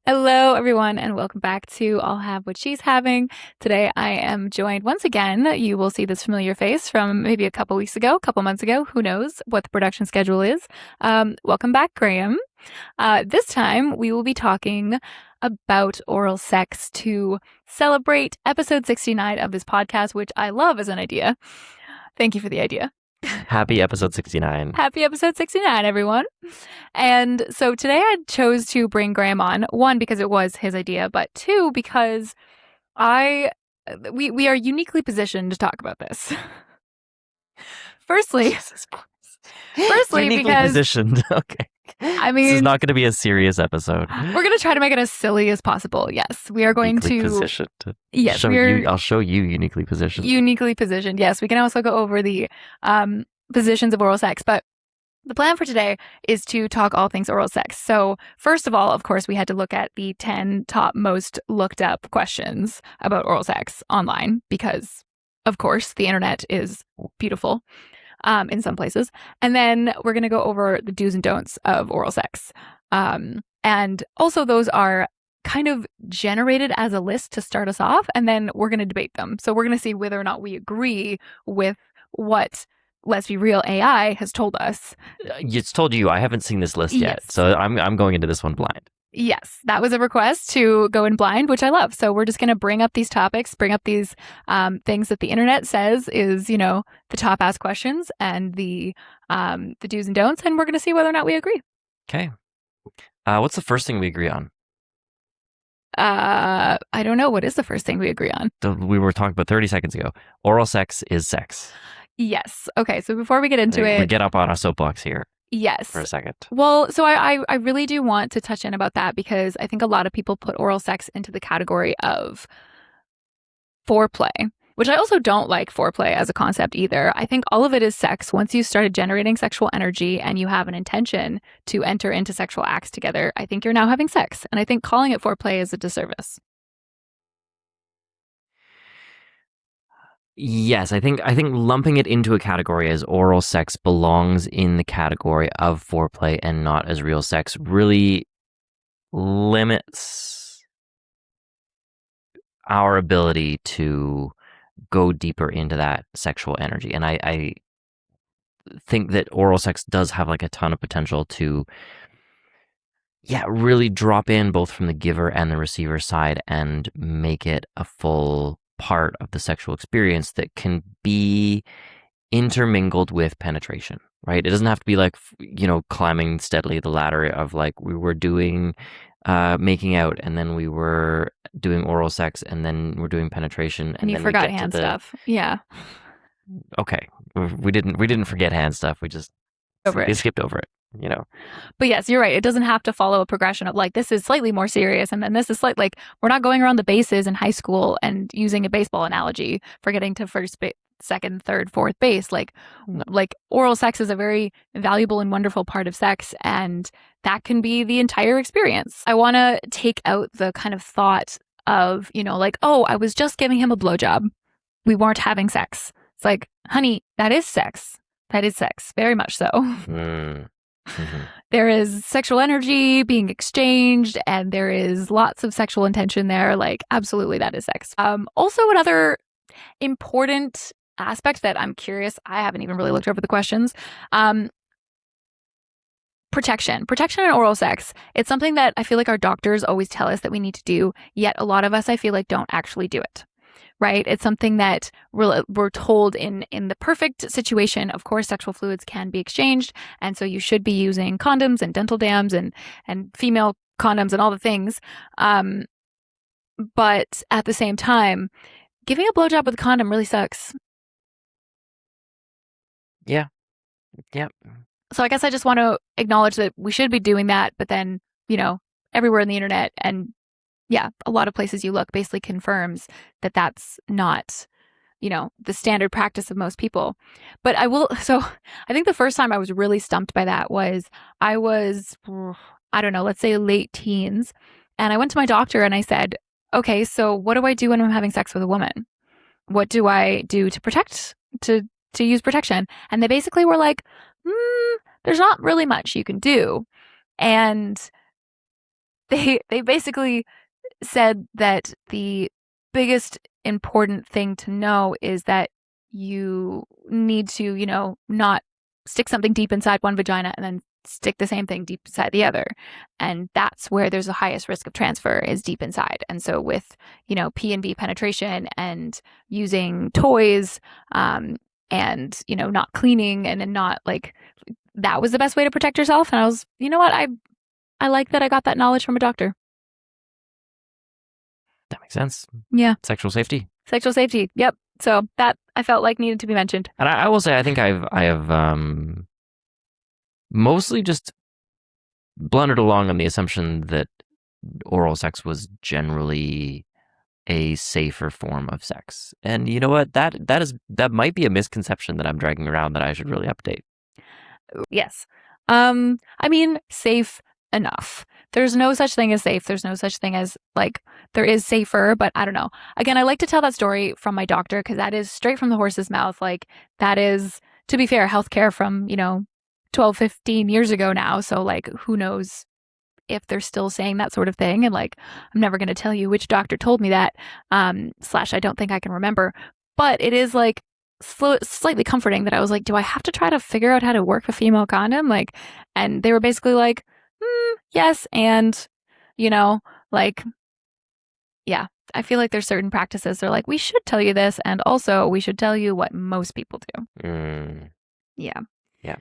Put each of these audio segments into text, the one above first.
Hello, everyone, and welcome back to I'll Have What She's Having. Today, I am joined once again. You will see this familiar face from maybe a couple weeks ago, a couple months ago. Who knows what the production schedule is? Welcome back, Graham. This time, we will be talking about oral sex to celebrate episode 69 of this podcast, which I love as an idea. Thank you for the idea. Happy episode 69. Happy episode 69, everyone. And so today I chose to bring Graham on, one, because it was his idea, but two, because we are uniquely positioned to talk about this. Firstly, Uniquely because positioned. Okay. I mean, this is not going to be a serious episode. We're going to try to make it as silly as possible. Yes, we are going uniquely to positioned. Yes, I'll show you uniquely positioned. Uniquely positioned. Yes, we can also go over the positions of oral sex, but the plan for today is to talk all things oral sex. So first of all, of course, we had to look at the 10 top most looked up questions about oral sex online because, of course, the internet is beautiful in some places. And then we're going to go over the do's and don'ts of oral sex. And also those are kind of generated as a list to start us off, and then we're going to debate them. So we're going to see whether or not we agree with what Let's Be Real AI has told us. It's told you. I haven't seen this list yet, Yes. so I'm going into this one blind. Yes, that was a request to go in blind, which I love. So we're just going to bring up these topics, bring up these things that the internet says is, the top asked questions and the do's and don'ts, and we're going to see whether or not we agree. Okay. What's the first thing we agree on? I don't know. What is the first thing we agree on? We were talking about 30 seconds ago. Oral sex is sex. Yes. Okay. So before we get into it, we get up on our soapbox here. Yes. For a second. Well, so I really do want to touch in about that because I think a lot of people put oral sex into the category of foreplay, which I also don't like foreplay as a concept either. I think all of it is sex. Once you started generating sexual energy and you have an intention to enter into sexual acts together, I think you're now having sex. And I think calling it foreplay is a disservice. Yes, I think lumping it into a category as oral sex belongs in the category of foreplay and not as real sex really limits our ability to go deeper into that sexual energy. And I think that oral sex does have like a ton of potential to really drop in both from the giver and the receiver side and make it a full part of the sexual experience that can be intermingled with penetration, right? It doesn't have to be like, climbing steadily the ladder of like we were doing making out and then we were doing oral sex and then we're doing penetration and you then forgot hand stuff. Yeah. Okay. We didn't forget hand stuff. We just skipped over it. But yes, you're right. It doesn't have to follow a progression of like, this is slightly more serious. And then this is like, we're not going around the bases in high school and using a baseball analogy for getting to first base, second, third, fourth base. Like oral sex is a very valuable and wonderful part of sex. And that can be the entire experience. I want to take out the kind of thought of, oh, I was just giving him a blowjob. We weren't having sex. It's like, honey, that is sex. That is sex. Very much so. Mm-hmm. There is sexual energy being exchanged and there is lots of sexual intention there. Like, absolutely, that is sex. Also, another important aspect that I'm curious, I haven't even really looked over the questions. Protection in oral sex. It's something that I feel like our doctors always tell us that we need to do, yet a lot of us, I feel like, don't actually do it. Right? It's something that we're told in the perfect situation. Of course, sexual fluids can be exchanged. And so you should be using condoms and dental dams and female condoms and all the things. But at the same time, giving a blowjob with a condom really sucks. Yeah. Yeah. So I guess I just want to acknowledge that we should be doing that. But then, everywhere on the internet and a lot of places you look basically confirms that that's not, the standard practice of most people. But so I think the first time I was really stumped by that was I was, I don't know, let's say late teens. And I went to my doctor and I said, okay, so what do I do when I'm having sex with a woman? What do I do to protect, to use protection? And they basically were like, there's not really much you can do. And they basically said that the biggest important thing to know is that you need to, not stick something deep inside one vagina and then stick the same thing deep inside the other. And that's where there's the highest risk of transfer is deep inside. And so with, P and V penetration and using toys, and, not cleaning and then not like that was the best way to protect yourself. And I was, you know what? I like that I got that knowledge from a doctor. That makes sense. Yeah. Sexual safety. Sexual safety. Yep. So that I felt like needed to be mentioned. And I will say, I think I have mostly just blundered along on the assumption that oral sex was generally a safer form of sex. And you know what? That might be a misconception that I'm dragging around that I should really update. Yes. Safe enough. There's no such thing as safe. There's no such thing as there is safer, but I don't know. Again, I like to tell that story from my doctor because that is straight from the horse's mouth. That is, to be fair, healthcare from, 12, 15 years ago now. So who knows if they're still saying that sort of thing. And I'm never going to tell you which doctor told me that, / I don't think I can remember, but it is slightly comforting that I was like, do I have to try to figure out how to work a female condom? And they were basically like, yes. And, yeah, I feel like there's certain practices. They're like, we should tell you this. And also we should tell you what most people do. Yeah. Yeah.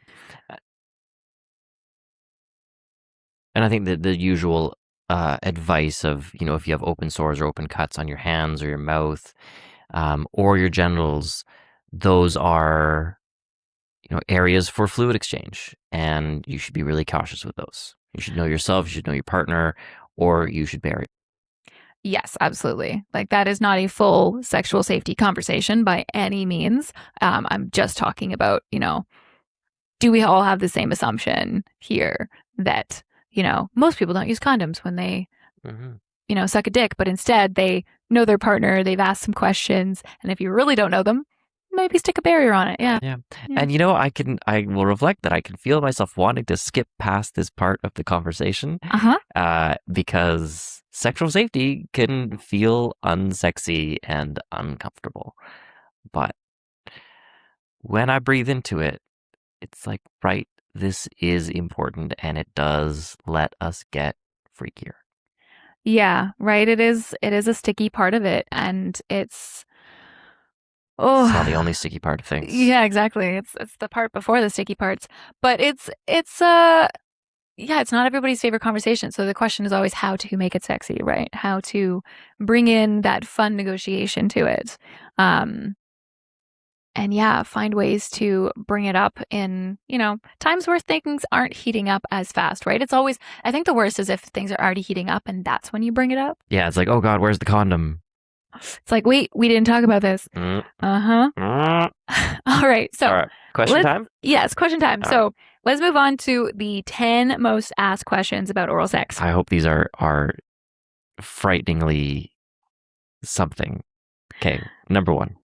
And I think that the usual advice of, if you have open sores or open cuts on your hands or your mouth, or your genitals, those are, areas for fluid exchange, and you should be really cautious with those. You should know yourself, you should know your partner, or you should bury it. Yes, absolutely. That is not a full sexual safety conversation by any means. I'm just talking about, do we all have the same assumption here that, most people don't use condoms when they, suck a dick, but instead they know their partner, they've asked some questions, and if you really don't know them, maybe stick a barrier on it. Yeah. And I will reflect that I can feel myself wanting to skip past this part of the conversation, because sexual safety can feel unsexy and uncomfortable. But when I breathe into it, it's like, right, this is important, and it does let us get freakier. Yeah, right. It is a sticky part of it, and it's not the only sticky part of things. Yeah, exactly. It's the part before the sticky parts. But it's not everybody's favorite conversation. So the question is always how to make it sexy, right? How to bring in that fun negotiation to it. And find ways to bring it up in, times where things aren't heating up as fast, right? It's always, I think the worst is if things are already heating up and that's when you bring it up. Yeah, it's like, oh God, where's the condom? It's like, wait, we didn't talk about this. All right. So, all right. Question time? Yes, question time. So let's move on to the 10 most asked questions about oral sex. I hope these are frighteningly something. Okay, number one.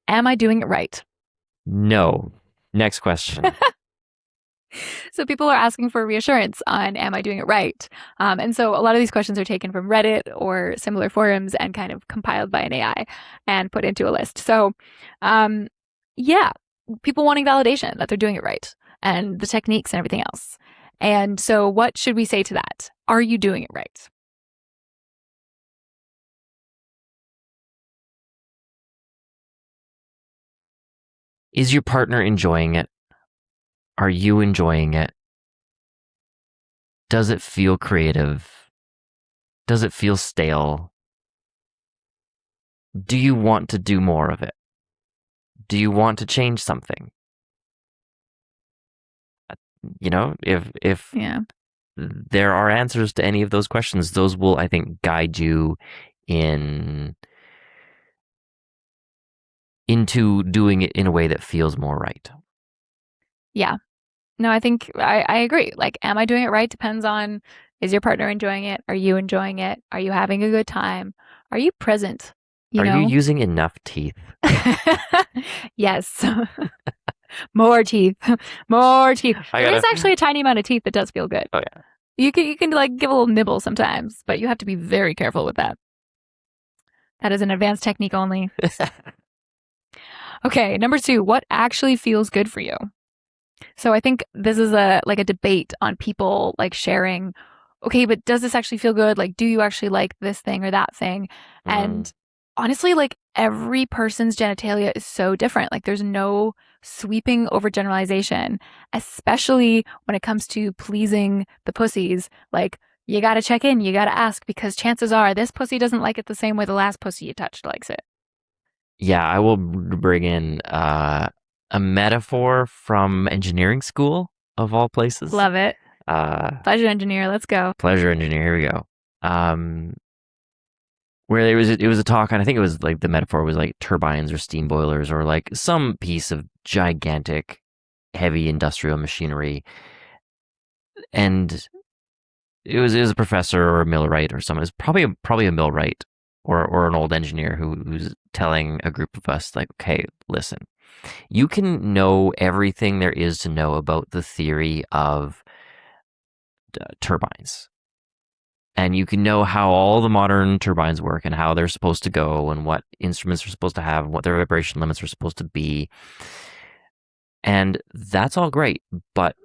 Am I doing it right? No. Next question. So people are asking for reassurance on, am I doing it right? And so a lot of these questions are taken from Reddit or similar forums and kind of compiled by an AI and put into a list. So, people wanting validation that they're doing it right and the techniques and everything else. And so what should we say to that? Are you doing it right? Is your partner enjoying it? Are you enjoying it? Does it feel creative? Does it feel stale? Do you want to do more of it? Do you want to change something? If there are answers to any of those questions, those will, I think, guide you into doing it in a way that feels more right. Yeah. No, I think I agree. Am I doing it right depends on, is your partner enjoying it? Are you enjoying it? Are you having a good time? Are you present? Are you using enough teeth? Yes. More teeth. More teeth. There is actually a tiny amount of teeth that does feel good. Oh, yeah. You can like give a little nibble sometimes, but you have to be very careful with that. That is an advanced technique only. Okay, number 2, what actually feels good for you? So I think this is a like a debate on people like sharing, okay, but does this actually feel good? Like, do you actually like this thing or that thing? Mm. And honestly, like every person's genitalia is so different. Like there's no sweeping overgeneralization, especially when it comes to pleasing the pussies. Like you got to check in, you got to ask because chances are this pussy doesn't like it the same way the last pussy you touched likes it. Yeah, I will bring in a metaphor from engineering school of all places. Love it. Uh, Pleasure engineer, let's go. pleasure engineer. Here we go. Where it was a talk, and I think it was like the metaphor was like turbines or steam boilers or like some piece of gigantic, heavy industrial machinery, and it was a professor or a millwright or someone. It's probably a millwright or an old engineer who's telling a group of us like, okay, listen, you can know everything there is to know about the theory of turbines. And you can know how all the modern turbines work and how they're supposed to go and what instruments are supposed to have, what their vibration limits are supposed to be. And that's all great. But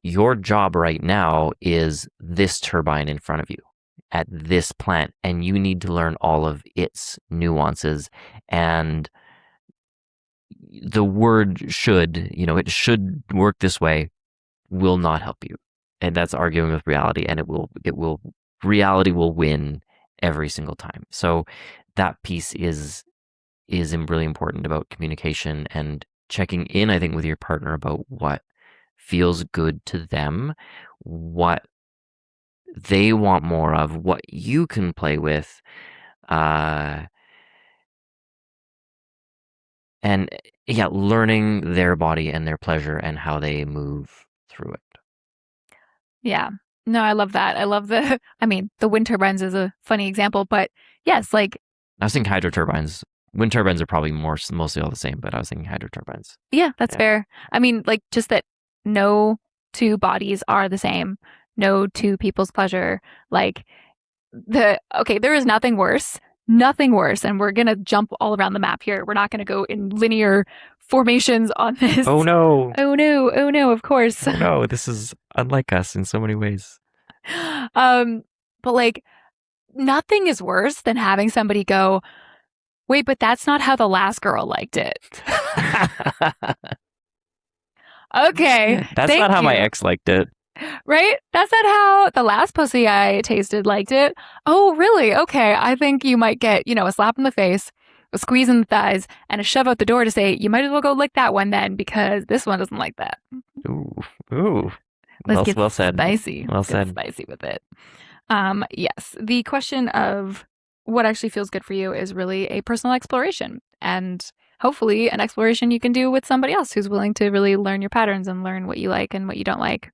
your job right now is this turbine in front of you at this plant. And you need to learn all of its nuances. And the word should, it should work this way, will not help you. And that's arguing with reality. And reality will win every single time. So that piece is really important about communication and checking in, I think, with your partner about what feels good to them, what they want more of, what you can play with, and yeah, learning their body and their pleasure and how they move through it. Yeah. No, I love that. I love I mean, the wind turbines is a funny example, but yes, like, I was thinking hydro turbines. Wind turbines are probably mostly all the same, but I was thinking hydro turbines. yeah, that's Yeah. fair. I mean, like, just that no two bodies are the same, no two people's pleasure. Like, okay, there is nothing worse, and we're going to jump all around the map here. We're not going to go in linear formations on this. Oh no. Oh no, of course. Oh no, this is unlike us in so many ways. But like, nothing is worse than having somebody go, wait, but that's not how the last girl liked it. Okay. That's thank not how you. my ex liked it. Right? That's not how the last pussy I tasted liked it. Oh, really? Okay. I think you might get, a slap in the face, a squeeze in the thighs, and a shove out the door to say, you might as well go lick that one then because this one doesn't like that. Ooh. Ooh. Let's get well said. spicy. Well Let's said. get spicy with it. Yes. The question of what actually feels good for you is really a personal exploration and hopefully an exploration you can do with somebody else who's willing to really learn your patterns and learn what you like and what you don't like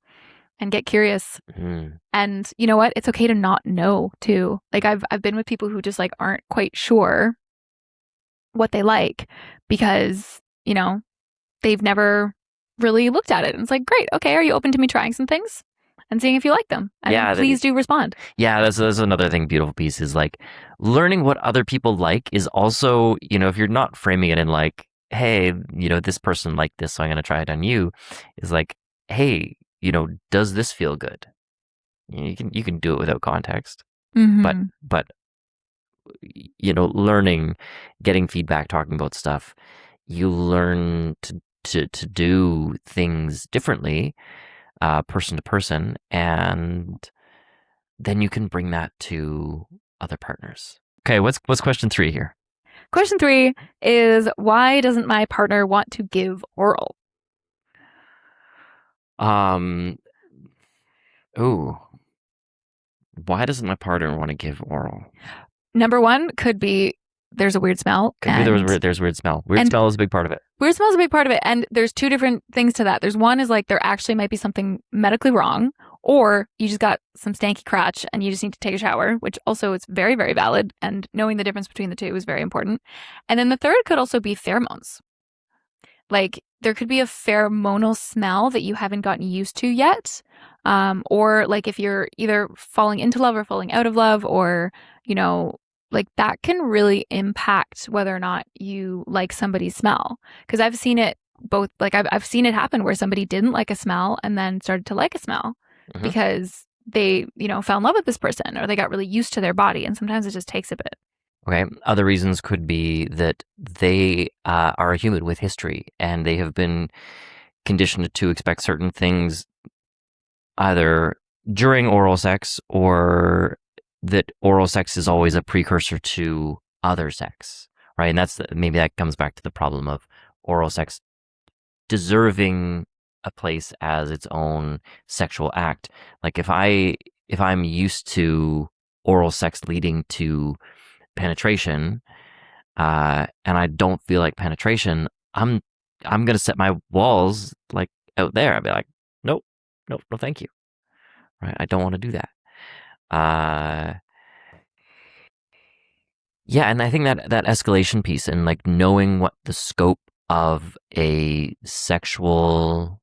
and get curious. Mm. And you know what? It's okay to not know too. Like I've been with people who just like aren't quite sure what they like because, they've never really looked at it. And it's like, great, okay, are you open to me trying some things and seeing if you like them? And Yeah, please do respond. Yeah, that's another thing. Beautiful piece is like learning what other people like is also, if you're not framing it in like, hey, this person liked this, so I'm gonna try it on you, is like, hey, does this feel good? You can do it without context, Mm-hmm. but learning, getting feedback, talking about stuff, you learn to do things differently, person to person, and then you can bring that to other partners. Okay, what's question 3 here? Question 3 is why doesn't my partner want to give oral? Ooh. Why doesn't my partner want to give oral? Number 1 could be there's a weird smell. Could be there's weird smell. Weird smell is a big part of it. Weird smell is a big part of it. And there's 2 different things to that. There's one is like there actually might be something medically wrong, or you just got some stanky crotch and you just need to take a shower, which also is very, very valid. And knowing the difference between the two is very important. And then the third could also be pheromones. Like there could be a pheromonal smell that you haven't gotten used to yet. or like if you're either falling into love or falling out of love, or, you know, like that can really impact whether or not you like somebody's smell. Because I've seen it both, like I've seen it happen where somebody didn't like a smell and then started to like a smell Hmm. because they, fell in love with this person or they got really used to their body. And sometimes it just takes a bit. Okay. Other reasons could be that they are a human with history and they have been conditioned to expect certain things either during oral sex or that oral sex is always a precursor to other sex, right? And maybe that comes back to the problem of oral sex deserving a place as its own sexual act. Like if I'm used to oral sex leading to penetration, and I don't feel like penetration, I'm gonna set my walls like out there. I'd be like, nope, nope, no, thank you. Right? I don't want to do that. Uh, yeah, and I think that escalation piece and like knowing what the scope of a sexual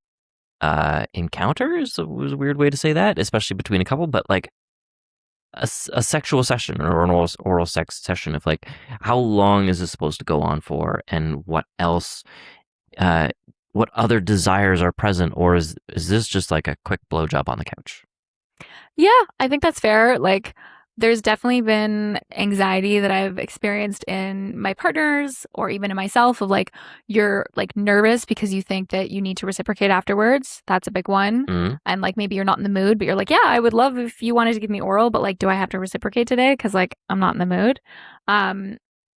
encounter was a weird way to say that, especially between a couple, but like a sexual session or an oral sex session of like how long is this supposed to go on for and what else uh what other desires are present, or is this just like a quick blowjob on the couch? Yeah, I think that's fair. Like, there's definitely been anxiety that I've experienced in my partners or even in myself of like, you're like nervous because you think that you need to reciprocate afterwards. That's a big one. Mm, And like, maybe you're not in the mood, but you're like, yeah, I would love if you wanted to give me oral, but like, do I have to reciprocate today? Cause like, I'm not in the mood. Um,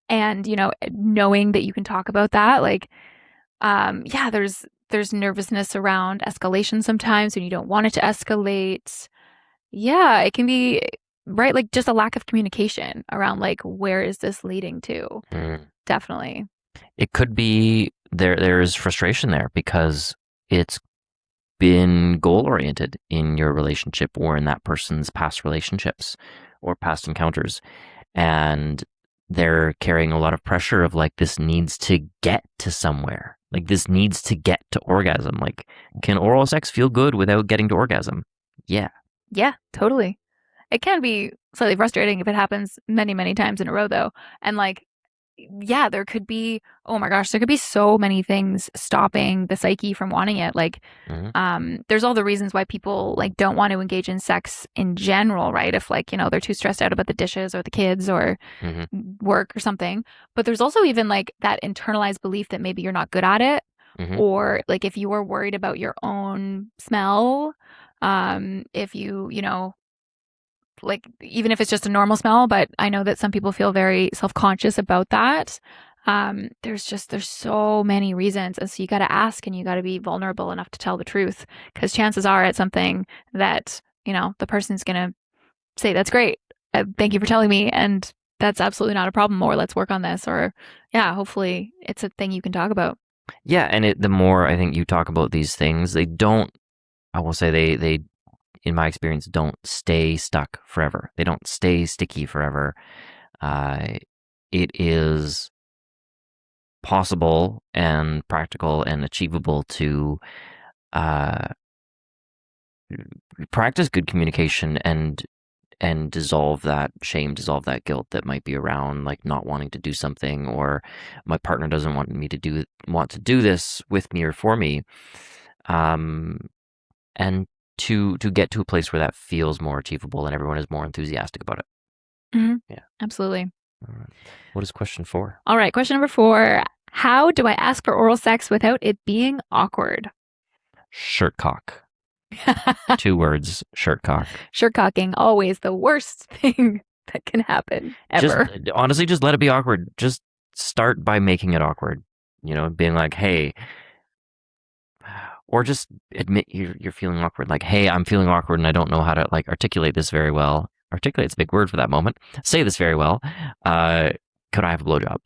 and knowing that you can talk about that, like, yeah, there's nervousness around escalation sometimes when you don't want it to escalate. Yeah, it can be right, like just a lack of communication around like where is this leading to? mm. Definitely. It could be there's frustration there because it's been goal oriented in your relationship or in that person's past relationships or past encounters, and they're carrying a lot of pressure of like this needs to get to somewhere, like this needs to get to orgasm. Like, can oral sex feel good without getting to orgasm? Yeah. Yeah, totally. It can be slightly frustrating if it happens many, many times in a row though. And like yeah, there could be, oh my gosh, there could be so many things stopping the psyche from wanting it. Like Hmm. there's all the reasons why people like don't want to engage in sex in general, right? If like, they're too stressed out about the dishes or the kids or Hmm. work or something. But there's also even like that internalized belief that maybe you're not good at it, Hmm. or like if you are worried about your own smell, if you like even if it's just a normal smell, but I know that some people feel very self-conscious about that. There's so many reasons, and so you got to ask and you got to be vulnerable enough to tell the truth, because chances are it's something that the person's gonna say, that's great, thank you for telling me, and that's absolutely not a problem, or let's work on this, or yeah, hopefully it's a thing you can talk about. Yeah, and the more I think you talk about these things, they don't. I will say they in my experience don't stay stuck forever. They don't stay sticky forever. Uh, it is possible and practical and achievable to uh, practice good communication and dissolve that shame, dissolve that guilt that might be around like not wanting to do something, or my partner doesn't want to do this with me or for me. Um, and to get to a place where that feels more achievable and everyone is more enthusiastic about it. Hmm. Yeah. Absolutely. All right. What is question 4? All right, question number 4: how do I ask for oral sex without it being awkward? Shirt cock. 2 words, shirt cock. Shirt cocking, always the worst thing that can happen Just ever. honestly, just let it be awkward. Just start by making it awkward. Being like, hey, or just admit you're feeling awkward. Like, hey, I'm feeling awkward and I don't know how to like articulate this very well. Articulate's a big word for that moment. Say this very well. Uh, could I have a blowjob?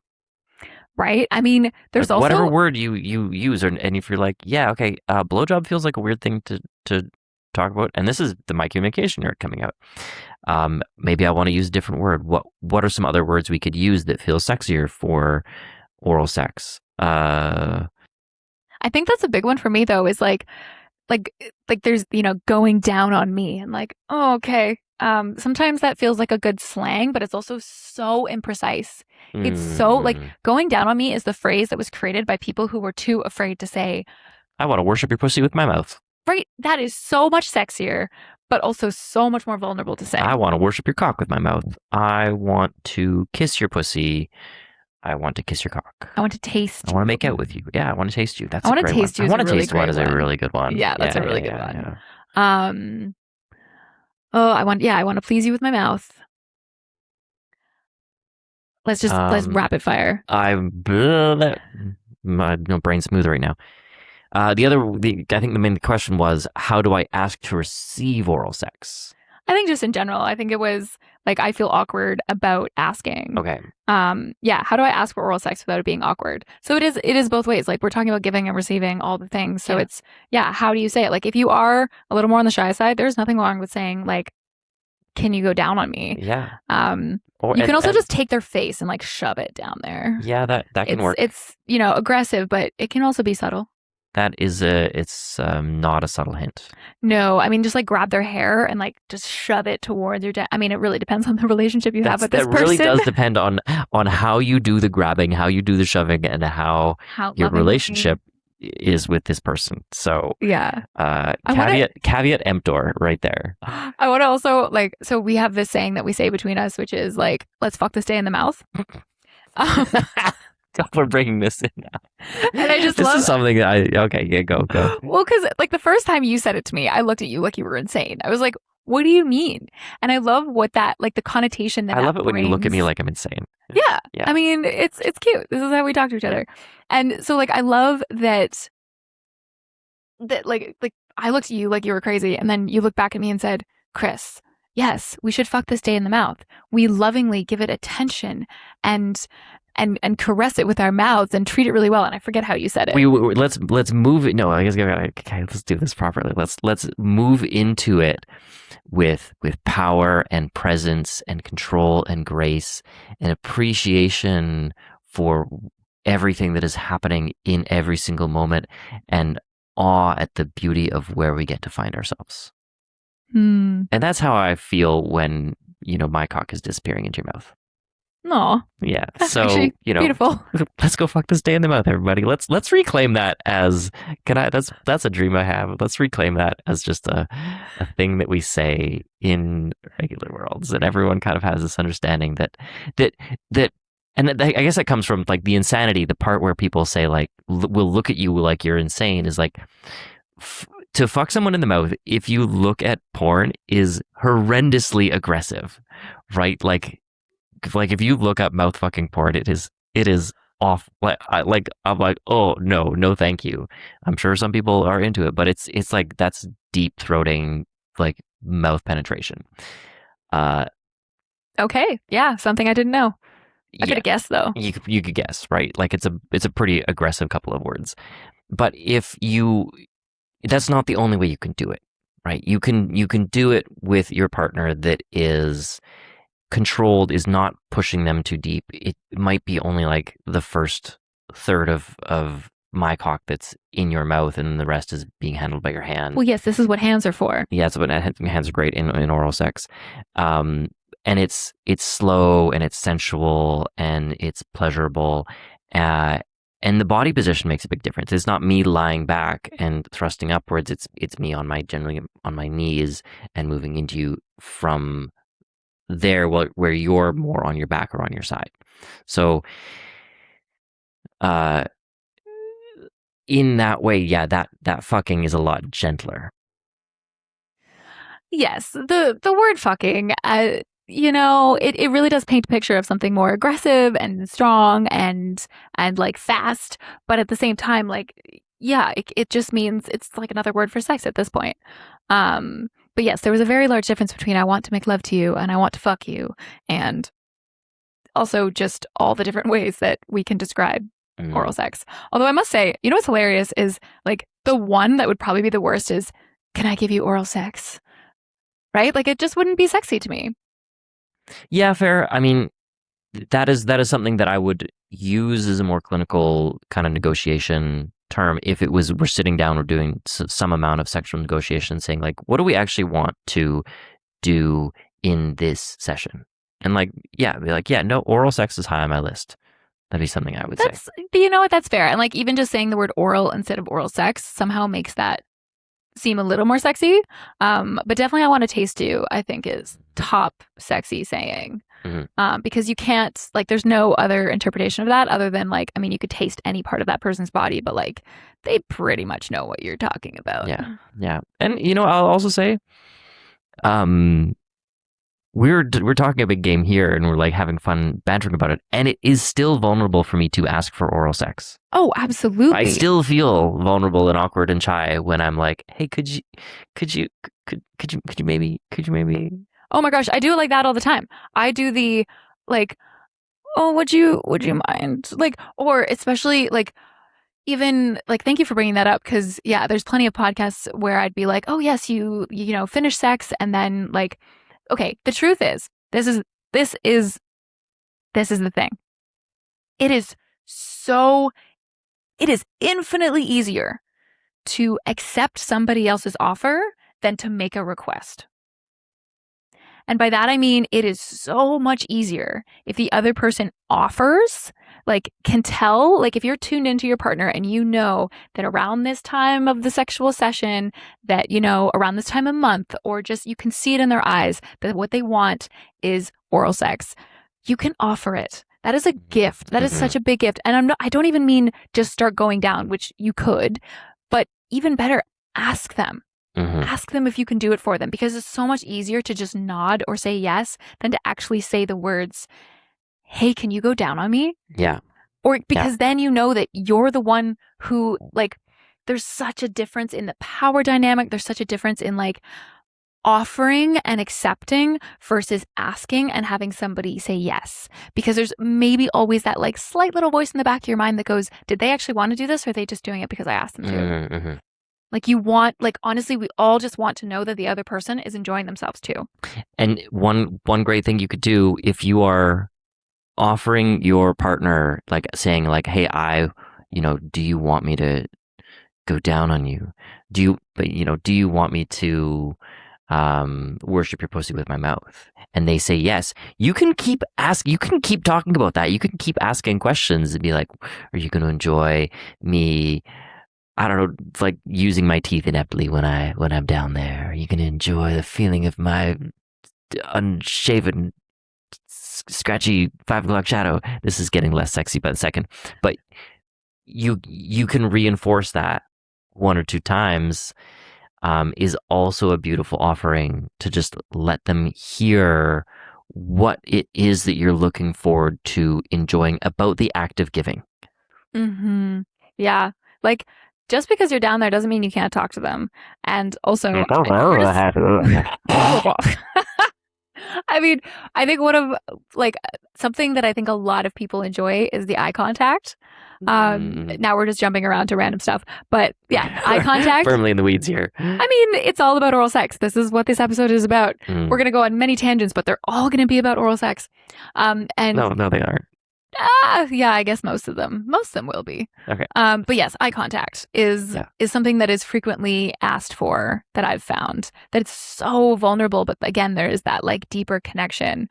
Right? I mean, Like there's whatever also, word you use, and if you're like, yeah, okay, blowjob feels like a weird thing to talk about, and this is my communication nerd coming out. Maybe I want to use a different word. What are some other words we could use that feel sexier for oral sex? I think that's a big one for me though, is like like there's, going down on me and like, oh, okay. Sometimes that feels like a good slang, but it's also so imprecise. It's so like Mm. going down on me is the phrase that was created by people who were too afraid to say, I want to worship your pussy with my mouth. right? That is so much sexier, but also so much more vulnerable to say. I want to worship your cock with my mouth. I want to kiss your pussy. I want to kiss your cock. I want to taste. I want to make out with you. Yeah, I want to taste you. That's I a want to great taste one. you. I want to really taste one is one. a really good one. Yeah, that's a really good one. Yeah. Oh, I want to please you with my mouth. Let's rapid fire. My brain's smooth right now. I think the main question was, how do I ask to receive oral sex? I think just in general, I think it was like, I feel awkward about asking. Okay. Yeah. How do I ask for oral sex without it being awkward? So it is both ways. Like, we're talking about giving and receiving all the things. So it's, how do you say it? Like, if you are a little more on the shy side, there's nothing wrong with saying like, can you go down on me? Yeah. You can also just take their face and like shove it down there. Yeah, that can work. It's, aggressive, but it can also be subtle. It's not a subtle hint. No, I mean, just like grab their hair and like just shove it towards your I mean, it really depends on the relationship you have with this person. That really does depend on how you do the grabbing, how you do the shoving, and how your relationship is with this person. So yeah, caveat emptor right there. I want to also so we have this saying that we say between us, which is like, let's fuck this day in the mouth. We're bringing this in now. And I just this is something that go. Well, because like the first time you said it to me, I looked at you like you were insane. I was like, what do you mean? And I love what that, like the connotation that I love it when you look at me like I'm insane. Yeah. I mean, it's cute. This is how we talk to each other. And so like, I love that like I looked at you like you were crazy, and then you looked back at me and said, Kris, yes, we should fuck this day in the mouth. We lovingly give it attention and caress it with our mouths and treat it really well. And I forget how you said it. Let's move it. No, I guess okay, let's do this properly. Let's move into it with power and presence and control and grace and appreciation for everything that is happening in every single moment, and awe at the beauty of where we get to find ourselves. And that's how I feel when, my cock is disappearing into your mouth. No. Yeah. That's so, actually beautiful. Let's go fuck this day in the mouth, everybody. Let's reclaim that as that's a dream I have. Let's reclaim that as just a thing that we say in regular worlds, and everyone kind of has this understanding that and I guess that comes from like the insanity, the part where people say like, we'll look at you like you're insane, is like, to fuck someone in the mouth, if you look at porn, is horrendously aggressive, right? Like if you look up mouth fucking porn, it is off. I'm like, oh no, thank you. I'm sure some people are into it, but it's like, that's deep throating, like mouth penetration. Okay, yeah, something I didn't know. I could have guessed though. You could guess, right? Like it's a pretty aggressive couple of words. But that's not the only way you can do it, right? You can do it with your partner that is controlled, is not pushing them too deep. It might be only like the first third of my cock that's in your mouth, and the rest is being handled by your hand. Well, yes, this is what hands are for. Yeah, so hands are great in oral sex. And it's slow, and it's sensual, and it's pleasurable. And the body position makes a big difference. It's not me lying back and thrusting upwards. It's me generally on my knees and moving into you from there, where you're more on your back or on your side. So, in that way, yeah, that fucking is a lot gentler. Yes, the word fucking, it really does paint a picture of something more aggressive and strong and like fast, but at the same time, like, yeah, it just means it's like another word for sex at this point. But yes, there was a very large difference between I want to make love to you and I want to fuck you, and also just all the different ways that we can describe oral sex. Although I must say, what's hilarious is like the one that would probably be the worst is, can I give you oral sex? Right? Like, it just wouldn't be sexy to me. Yeah, fair. I mean, that is something that I would use as a more clinical kind of negotiation term if it was we're sitting down, we're doing some amount of sexual negotiation, saying like, what do we actually want to do in this session? And like, yeah, be like, yeah, no, oral sex is high on my list. That'd be something I would say. You know what? That's fair. And like, even just saying the word oral instead of oral sex somehow makes that seem a little more sexy. But definitely I want to taste you, I think is top sexy saying. Because you can't, like, there's no other interpretation of that other than like, I mean, you could taste any part of that person's body, but like, they pretty much know what you're talking about. Yeah. Yeah. And, you know, I'll also say, we're talking a big game here and we're like having fun bantering about it. And it is still vulnerable for me to ask for oral sex. Oh, absolutely. I still feel vulnerable and awkward and shy when I'm like, hey, could you maybe Oh my gosh, I do it like that all the time. I do the like, oh, would you mind? Like, or especially like, even like, thank you for bringing that up because yeah, there's plenty of podcasts where I'd be like, oh yes, you know, finish sex and then like, okay, the truth is, this is the thing. It is infinitely easier to accept somebody else's offer than to make a request. And by that, I mean, it is so much easier if the other person offers, like can tell, like if you're tuned into your partner and you know that around this time of the sexual session, that, you know, around this time of month, or just you can see it in their eyes that what they want is oral sex, you can offer it. That is a gift. That is such a big gift. And I don't even mean just start going down, which you could, but even better, ask them. Ask them if you can do it for them, because it's so much easier to just nod or say yes than to actually say the words, hey, can you go down on me? Yeah. Or because then you know that you're the one who, like, there's such a difference in the power dynamic. There's such a difference in like offering and accepting versus asking and having somebody say yes. Because there's maybe always that like slight little voice in the back of your mind that goes, did they actually want to do this, or are they just doing it because I asked them to? Like you want, like honestly, we all just want to know that the other person is enjoying themselves too. And one great thing you could do if you are offering your partner, like saying like, hey, do you want me to go down on you? Do you want me to worship your pussy with my mouth? And they say yes. You can keep talking about that. You can keep asking questions and be like, are you going to enjoy me, I don't know, like using my teeth ineptly when I'm down there? Are you going to enjoy the feeling of my unshaven, scratchy 5 o'clock shadow? This is getting less sexy by the second, but you can reinforce that 1 or 2 times. Is also a beautiful offering to just let them hear what it is that you're looking forward to enjoying about the act of giving. Yeah, like just because you're down there doesn't mean you can't talk to them. And also, I mean, I think one of like something that I think a lot of people enjoy is the eye contact. Now we're just jumping around to random stuff, but yeah, eye contact. Firmly in the weeds here. I mean, it's all about oral sex. This is what this episode is about. We're going to go on many tangents, but they're all going to be about oral sex. And no, they aren't. Yeah, I guess most of them will be. Okay. But yes, eye contact is something that is frequently asked for, that I've found that it's so vulnerable. But again, there is that like deeper connection.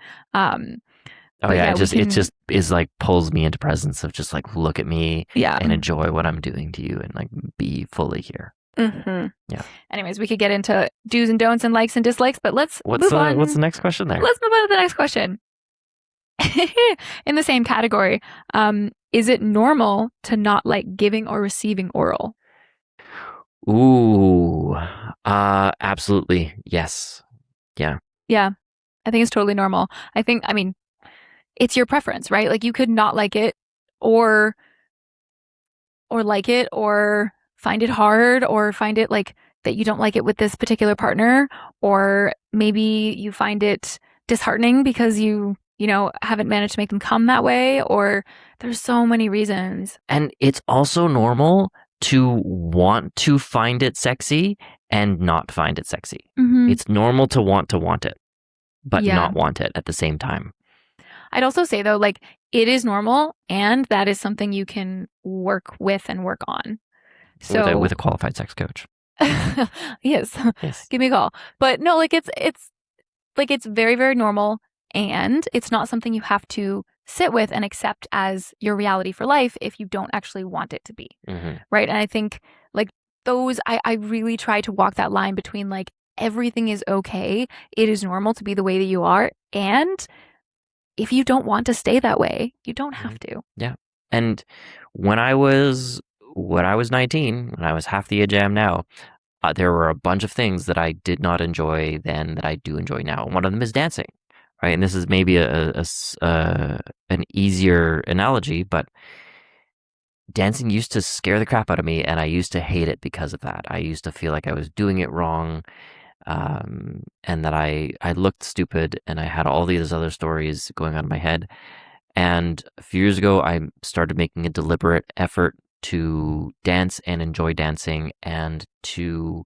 It just is like pulls me into presence of just like, look at me and enjoy what I'm doing to you and like be fully here. Yeah. Anyways, we could get into do's and don'ts and likes and dislikes, but let's move on. What's the next question there? Let's move on to the next question. In the same category, is it normal to not like giving or receiving oral? Ooh, absolutely. Yes. Yeah. Yeah. I think it's totally normal. I mean, it's your preference, right? Like you could not like it or like it or find it hard or find it like that you don't like it with this particular partner, or maybe you find it disheartening because you haven't managed to make them come that way, or there's so many reasons. And it's also normal to want to find it sexy and not find it sexy. It's normal to want it, but not want it at the same time. I'd also say though, like it is normal, and that is something you can work with and work on. So with a qualified sex coach. yes, Yes. give me a call. But no, like it's very, very normal, and it's not something you have to sit with and accept as your reality for life if you don't actually want it to be. Mm-hmm. Right. And I think like I really try to walk that line between like everything is okay. It is normal to be the way that you are. And if you don't want to stay that way, you don't have to. Yeah. And when I was 19, when I was half the age I am now, there were a bunch of things that I did not enjoy then that I do enjoy now. One of them is dancing, right? And this is maybe an easier analogy, but dancing used to scare the crap out of me, and I used to hate it because of that. I used to feel like I was doing it wrong, and that I looked stupid, and I had all these other stories going on in my head. And a few years ago, I started making a deliberate effort to dance and enjoy dancing and to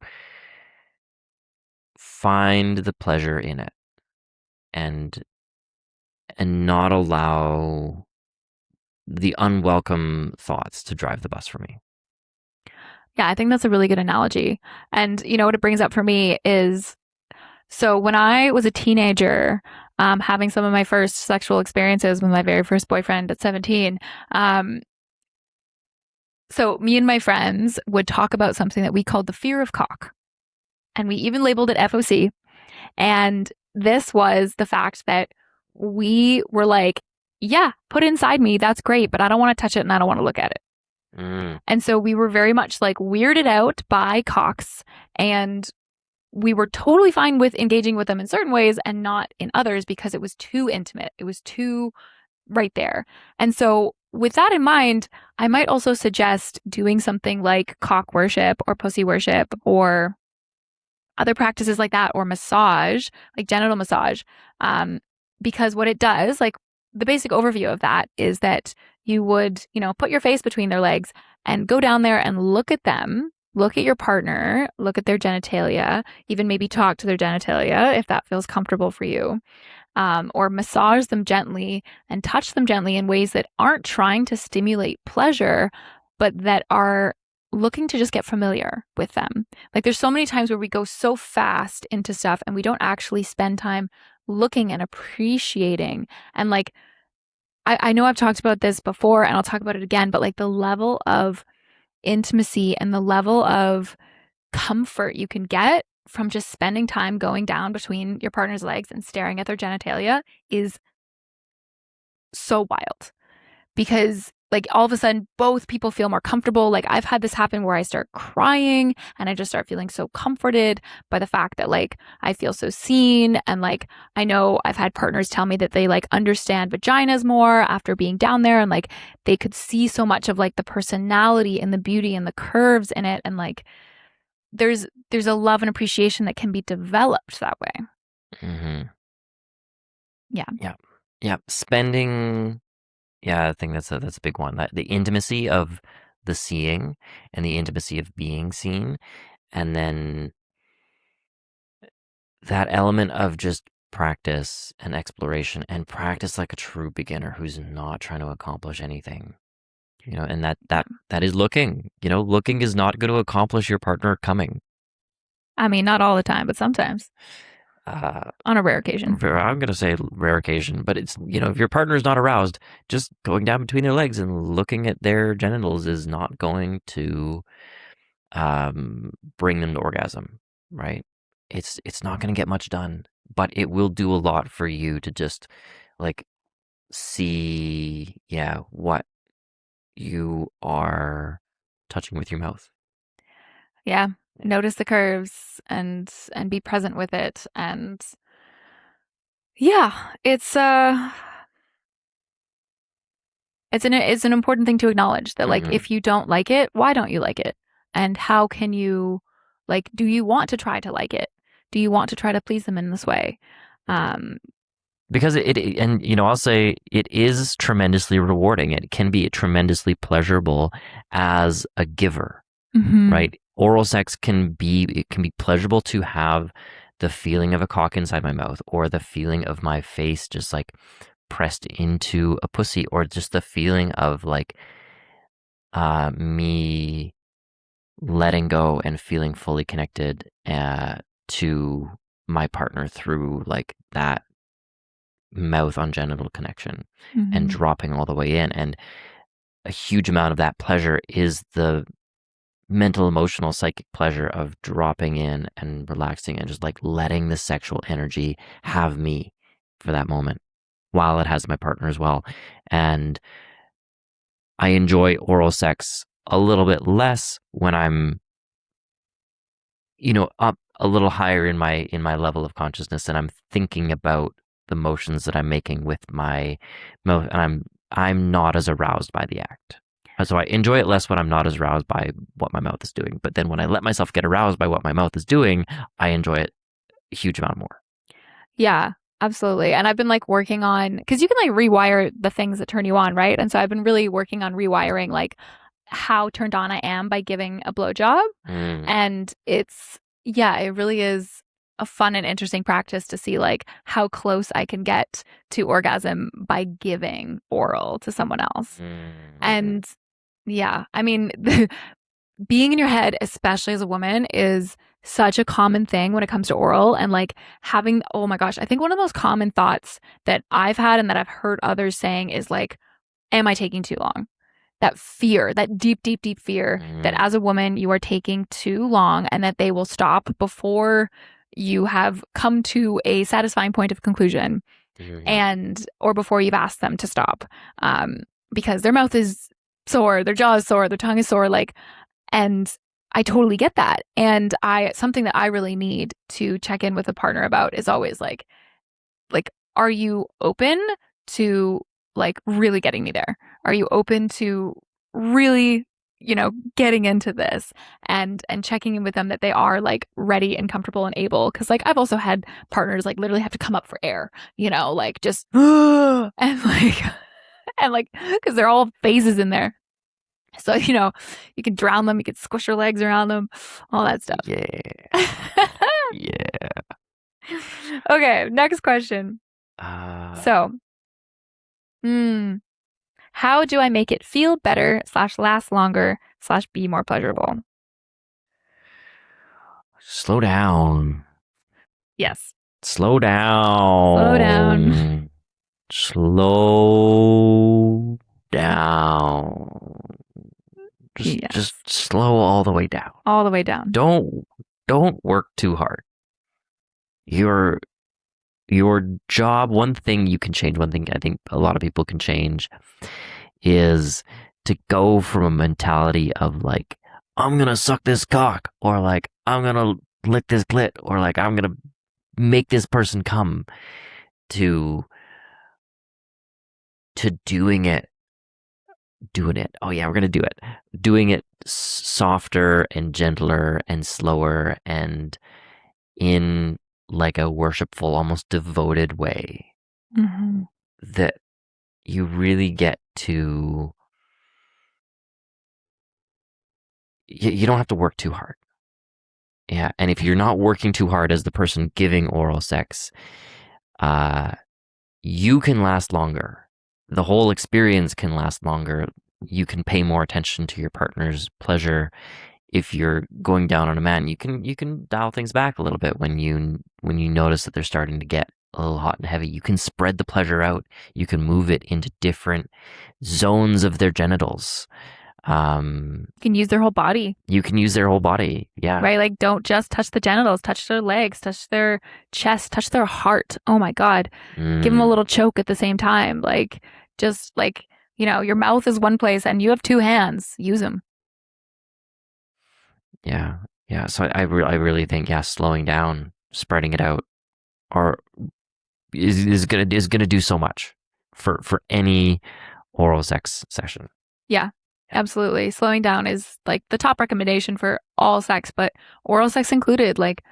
find the pleasure in it and not allow the unwelcome thoughts to drive the bus for me. Yeah, I think that's a really good analogy. And you know what it brings up for me is so when I was a teenager, having some of my first sexual experiences with my very first boyfriend at 17, so me and my friends would talk about something that we called the fear of cock. And we even labeled it FOC. And this was the fact that we were like, yeah, put it inside me. That's great. But I don't want to touch it and I don't want to look at it. And so we were very much like weirded out by cocks, and we were totally fine with engaging with them in certain ways and not in others because it was too intimate. It was too right there. And so with that in mind, I might also suggest doing something like cock worship or pussy worship or other practices like that, or massage, like genital massage. Because what it does, like the basic overview of that is that you would, put your face between their legs and go down there and look at them, look at your partner, look at their genitalia, even maybe talk to their genitalia if that feels comfortable for you. Or massage them gently and touch them gently in ways that aren't trying to stimulate pleasure, but that are looking to just get familiar with them. Like there's so many times where we go so fast into stuff and we don't actually spend time looking and appreciating. And like, I know I've talked about this before and I'll talk about it again, but like the level of intimacy and the level of comfort you can get from just spending time going down between your partner's legs and staring at their genitalia is so wild, because like all of a sudden both people feel more comfortable. Like I've had this happen where I start crying and I just start feeling so comforted by the fact that like I feel so seen. And like I know I've had partners tell me that they like understand vaginas more after being down there, and like they could see so much of like the personality and the beauty and the curves in it, and like there's a love and appreciation that can be developed that way. Mm-hmm. Yeah. Spending. Yeah, I think that's a big one. That the intimacy of the seeing and the intimacy of being seen, and then that element of just practice and exploration, and practice like a true beginner who's not trying to accomplish anything. And that is looking. Looking is not going to accomplish your partner coming. I mean, not all the time, but sometimes. On a rare occasion. I'm going to say rare occasion, but it's, if your partner is not aroused, just going down between their legs and looking at their genitals is not going to bring them to orgasm, right? It's not going to get much done, but it will do a lot for you to just like see, what you are touching with your mouth. Yeah. Notice the curves and be present with it. And yeah, it's an important thing to acknowledge that like if you don't like it, why don't you like it? And how can you, like, do you want to try to like it? Do you want to try to please them in this way? Because I'll say it is tremendously rewarding. It can be tremendously pleasurable as a giver, right? Oral sex can be pleasurable to have the feeling of a cock inside my mouth, or the feeling of my face just like pressed into a pussy, or just the feeling of like me letting go and feeling fully connected to my partner through like that mouth on genital connection and dropping all the way in. And a huge amount of that pleasure is the mental, emotional, psychic pleasure of dropping in and relaxing and just like letting the sexual energy have me for that moment while it has my partner as well. And I enjoy oral sex a little bit less when I'm, up a little higher in my level of consciousness and I'm thinking about the motions that I'm making with my mouth, and I'm not as aroused by the act. So I enjoy it less when I'm not as aroused by what my mouth is doing. But then when I let myself get aroused by what my mouth is doing, I enjoy it a huge amount more. Yeah, absolutely. And I've been like working on, because you can like rewire the things that turn you on, right? And so I've been really working on rewiring like how turned on I am by giving a blowjob. And it really is a fun and interesting practice to see like how close I can get to orgasm by giving oral to someone else. And yeah, I mean, being in your head, especially as a woman, is such a common thing when it comes to oral, and like having, oh my gosh, I think one of the most common thoughts that I've had and that I've heard others saying is like, am I taking too long? That fear, that deep, deep, deep fear that as a woman you are taking too long and that they will stop before you have come to a satisfying point of conclusion, or before you've asked them to stop, because their mouth is sore, their jaw is sore, their tongue is sore, like, and I totally get that. And something that I really need to check in with a partner about is always like, are you open to like really getting me there? Are you open to really, getting into this, and checking in with them that they are like ready and comfortable and able? Cause like I've also had partners like literally have to come up for air, like just, and like, cause they're all phases in there. So, you can drown them, you can squish your legs around them, all that stuff. Yeah. Yeah. Okay, next question. So, how do I make it feel better / last longer / be more pleasurable? Slow down. Yes. Slow down. Slow down. Slow down. Just slow all the way down. All the way down. Don't work too hard. Your job, one thing you can change, one thing I think a lot of people can change is to go from a mentality of like, I'm going to suck this cock, or like, I'm going to lick this clit, or like, I'm going to make this person come, to doing it. Oh yeah, we're going to do it. Doing it softer and gentler and slower and in like a worshipful, almost devoted way, that you really get to, you don't have to work too hard. Yeah. And if you're not working too hard as the person giving oral sex, you can last longer. The whole experience can last longer. You can pay more attention to your partner's pleasure. If you're going down on a man, you can dial things back a little bit when you notice that they're starting to get a little hot and heavy. You can spread the pleasure out. You can move it into different zones of their genitals. You can use their whole body. Yeah. Right? Like, don't just touch the genitals, touch their legs, touch their chest, touch their heart. Oh my God. Give them a little choke at the same time. Like, just like, your mouth is one place and you have two hands. Use them. Yeah. Yeah. So I really think, slowing down, spreading it out, is gonna do so much for any oral sex session. Yeah. Absolutely. Slowing down is like the top recommendation for all sex, but oral sex included. Like,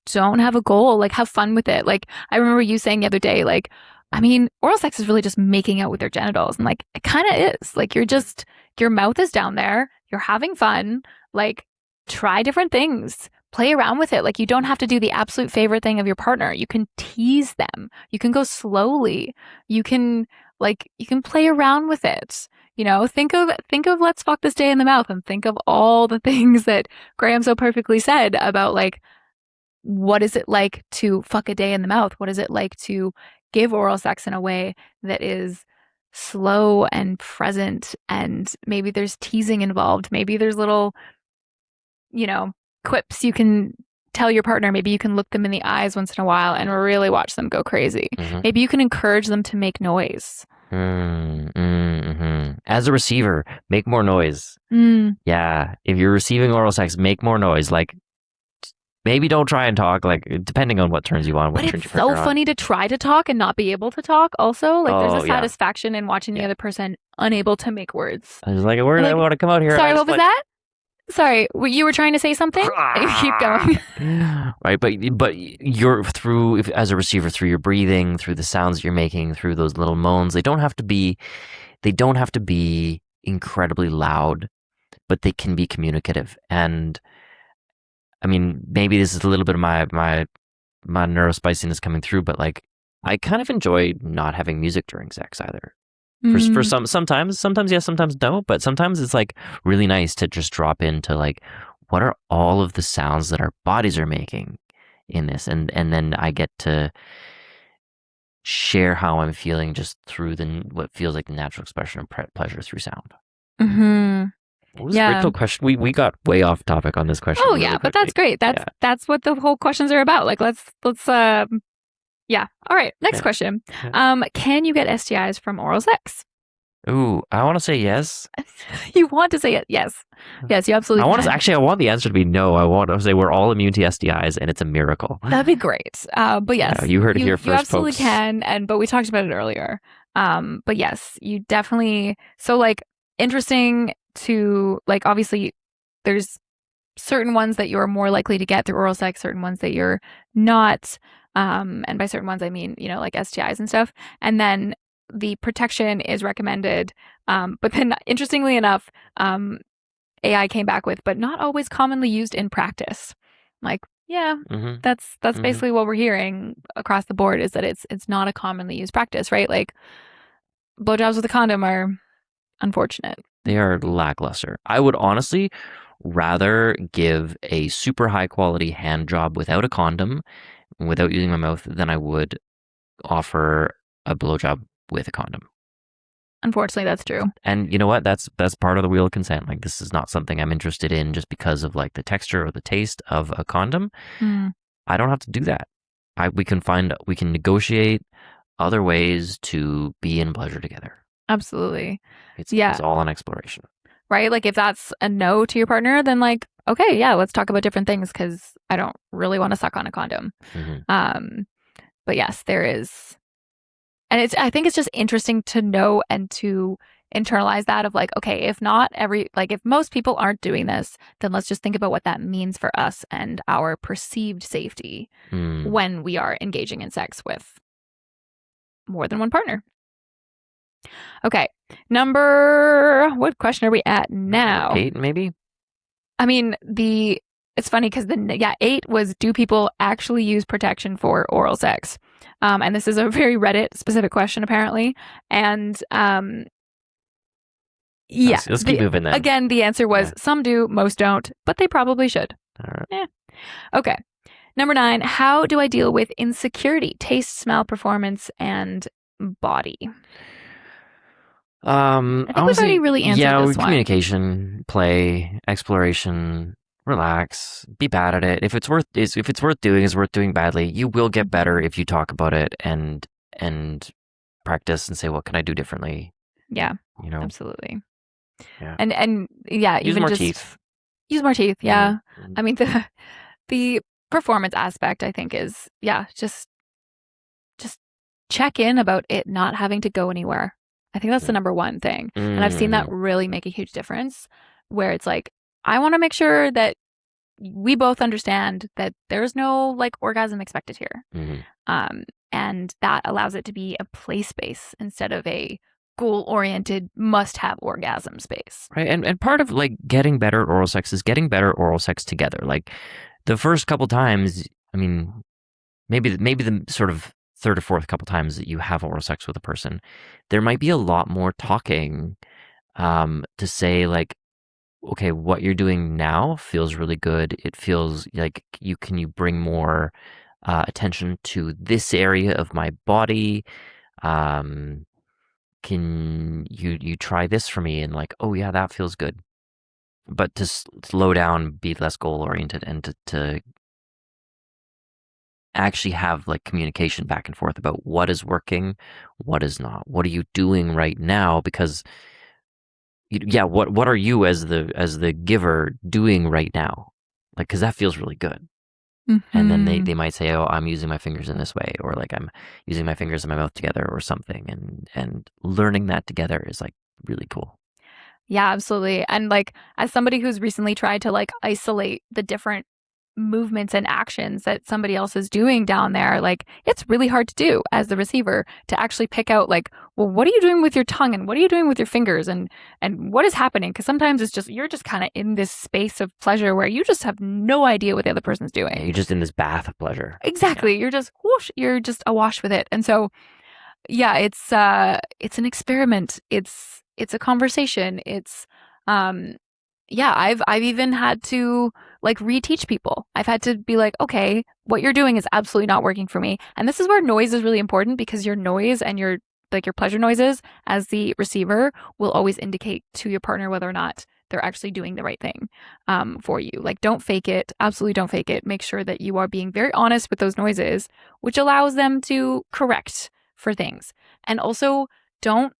don't have a goal, like have fun with it. Like, I remember you saying the other day, like, I mean, oral sex is really just making out with their genitals. And like, it kind of is. Like, your mouth is down there, you're having fun, like, try different things, play around with it. Like, you don't have to do the absolute favorite thing of your partner. You can tease them. You can go slowly. You can like you can play around with it. You know, think of let's fuck this day in the mouth and think of all the things that Graham so perfectly said about like what is it like to fuck a day in the mouth? What is it like to give oral sex in a way that is slow and present, and maybe there's teasing involved. Maybe there's little, you know, quips you can tell your partner. Maybe you can look them in the eyes once in a while and really watch them go crazy. Maybe you can encourage them to make noise. As a receiver, make more noise. Yeah, if you're receiving oral sex, make more noise. Like, maybe don't try and talk, like, depending on what turns you on. But it's so funny to try to talk and not be able to talk also. Like, there's a satisfaction in watching the other person unable to make words. I was like, a word I want to come out here. Sorry, what was that? Sorry, you were trying to say something? You keep going. Right, but you're through, as a receiver, through your breathing, through the sounds you're making, through those little moans, they don't have to be incredibly loud, but they can be communicative. And I mean, maybe this is a little bit of my neurospiciness coming through, but like, I kind of enjoy not having music during sex either. For sometimes yes, sometimes no, but sometimes it's like really nice to just drop into like, what are all of the sounds that our bodies are making in this, and then I get to share how I'm feeling just through what feels like the natural expression of pleasure through sound. What was the original question? We got way off topic on this question. Oh, yeah, but that's great. That's what the whole questions are about. Like, let's yeah. All right. Next question. Can you get STIs from oral sex? Ooh, I want to say yes. You want to say it? Yes. Yes, you absolutely I want the answer to be no. I want to say we're all immune to STIs and it's a miracle. That'd be great. But yes. You heard it here first, you absolutely folks. can, but we talked about it earlier. But yes, you definitely, so like, interesting to, like, obviously there's certain ones that you're more likely to get through oral sex, certain ones that you're not. And by certain ones, I mean, you know, like STIs and stuff. And then the protection is recommended. But then interestingly enough, AI came back with, but not always commonly used in practice. Like, yeah, that's basically what we're hearing across the board, is that it's not a commonly used practice, right? Like, blowjobs with a condom are unfortunate. They are lackluster. I would honestly rather give a super high quality hand job without a condom, without using my mouth, than I would offer a blowjob with a condom. Unfortunately, that's true. And you know what? That's part of the wheel of consent. Like, this is not something I'm interested in just because of like the texture or the taste of a condom. I don't have to do that. We can negotiate other ways to be in pleasure together. Absolutely. It's all an exploration. Right? Like, if that's a no to your partner, then like, okay, yeah, let's talk about different things, because I don't really want to suck on a condom. But yes, there is. And I think it's just interesting to know and to internalize that of like, okay, if most people aren't doing this, then let's just think about what that means for us and our perceived safety when we are engaging in sex with more than one partner. Okay. What question are we at now? 8, maybe? I mean, it's funny because 8 was, do people actually use protection for oral sex? And this is a very Reddit specific question, apparently. And let's keep moving then. Again, the answer was some do, most don't, but they probably should. All right. Yeah. Okay. Number 9, how do I deal with insecurity, taste, smell, performance, and body? I think we've already really answered this one. Communication, play, exploration, relax, be bad at it. If it's worth doing, it's worth doing badly. You will get better if you talk about it and practice and say, what can I do differently? Yeah. You know? Absolutely. Yeah. And yeah, use even more just teeth. Use more teeth. Yeah. I mean, the performance aspect, I think, is just check in about it not having to go anywhere. I think that's the number one thing. And I've seen that really make a huge difference, where it's like, I want to make sure that we both understand that there's no like orgasm expected here. And that allows it to be a play space instead of a goal-oriented must-have orgasm space. Right. And part of like getting better at oral sex is getting better at oral sex together. Like, the first couple times, I mean, maybe the sort of third or fourth couple times that you have oral sex with a person, there might be a lot more talking to say like, okay, what you're doing now feels really good. It feels like you bring more attention to this area of my body. Um, can you try this for me? And like, oh yeah, that feels good. But to slow down, be less goal oriented, and to actually have like communication back and forth about what is working, what is not. What are you doing right now? Because yeah, what are you as the giver doing right now? Like, because that feels really good. And then Mm-hmm. they might say, oh, I'm using my fingers in this way, or like I'm using my fingers and my mouth together, or something. And learning that together is like really cool. Yeah, absolutely. And like as somebody who's recently tried to like isolate the different movements and actions that somebody else is doing down there, like it's really hard to do as the receiver to actually pick out like, well, what are you doing with your tongue and what are you doing with your fingers and what is happening? Because sometimes it's just you're just kind of in this space of pleasure where you just have no idea what the other person's Yeah, doing. you're just in this bath of pleasure. Exactly. Yeah. You're just whoosh, you're just awash with it. And so yeah, it's an experiment. It's a conversation. It's yeah, I've even had to like reteach people. I've had to be like, okay, what you're doing is absolutely not working for me. And this is where noise is really important because your noise and your like your pleasure noises as the receiver will always indicate to your partner whether or not they're actually doing the right thing for you. Like, don't fake it. Absolutely don't fake it. Make sure that you are being very honest with those noises, which allows them to correct for things. And also, don't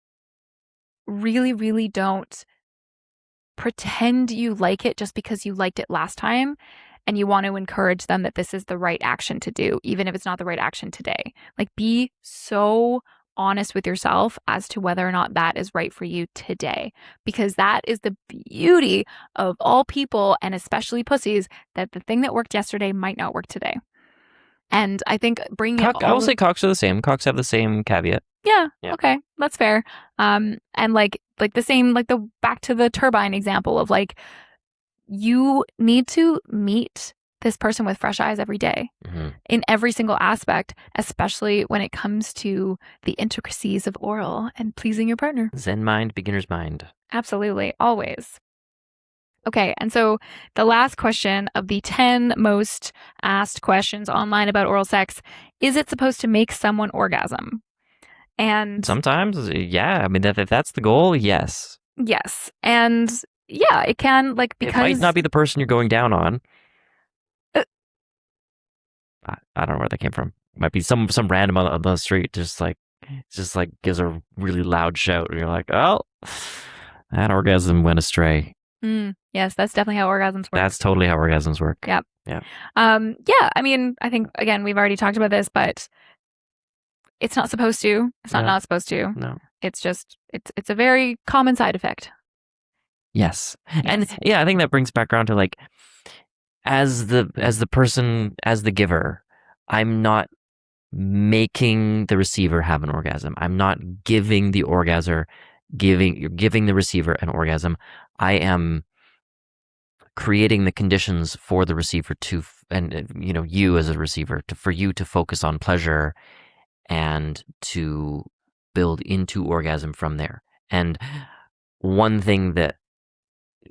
really don't pretend you like it just because you liked it last time and you want to encourage them that this is the right action to do, even if it's not the right action today. Like, be so honest with yourself as to whether or not that is right for you today, because that is the beauty of all people and especially pussies, that the thing that worked yesterday might not work today. And I think bringing it I will all say cocks are the same. Cocks have the same caveat. yeah, Yeah. okay, that's fair. And like the same like the back to the turbine example of like you need to meet this person with fresh eyes every day Mm-hmm. in every single aspect, especially when it comes to the intricacies of oral and pleasing your partner. Zen mind, beginner's mind. Absolutely, always. Okay, and so the last question of the 10 most asked questions online about oral sex, is it supposed to make someone orgasm? And Sometimes, yeah. I mean, if that's the goal, yes. yes. And yeah, it can like It might because not be the person you're going down on. uh, I don't know where that came from. Might be some random on the street, just like gives a really loud shout, and you're like, oh, that orgasm went astray. yes, that's definitely how orgasms work. That's totally how orgasms work. Yep. Yeah. Yeah, I mean, I think again we've already talked about this, but it's not supposed to. It's not supposed to. No. It's just it's a very common side effect. Yes. And yeah, I think that brings back around to like as the person, as the giver, I'm not making the receiver have an orgasm. I'm not giving the you're giving the receiver an orgasm. I am creating the conditions for the receiver to and you as a receiver for you to focus on pleasure and to build into orgasm from there. And one thing that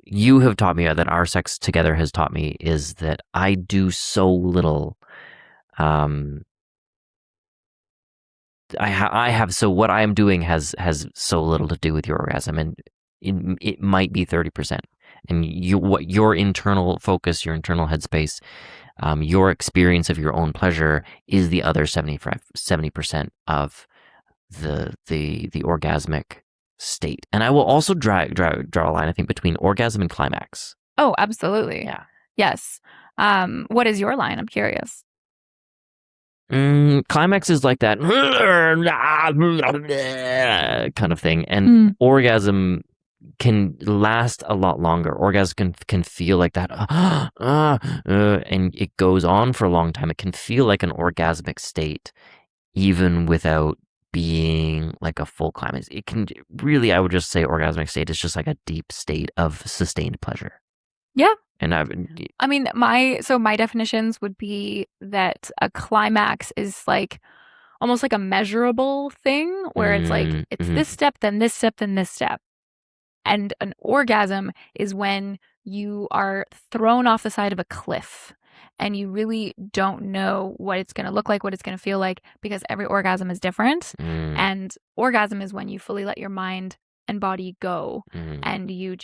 you have taught me, that our sex together has taught me, is that I do so little. I have so what I am doing has so little to do with your orgasm, and it might be 30%. And what your internal focus, your internal headspace, your experience of your own pleasure is the other 70% of the orgasmic state. And I will also draw a line, I think, between orgasm and climax. Oh, absolutely. Yeah. Yes. What is your line? I'm curious. Climax is like that kind of thing, and orgasm can last a lot longer. Orgasm can feel like that, and it goes on for a long time. It can feel like an orgasmic state, even without being like a full climax. It can really, I would just say, orgasmic state is just like a deep state of sustained pleasure. Yeah. And I mean, my definitions would be that a climax is like almost like a measurable thing where it's like, it's Mm-hmm. this step, then this step, then this step. And an orgasm is when you are thrown off the side of a cliff and you really don't know what it's going to look like, what it's going to feel like, because every orgasm is different. Mm-hmm. And orgasm is when you fully let your mind and body go and you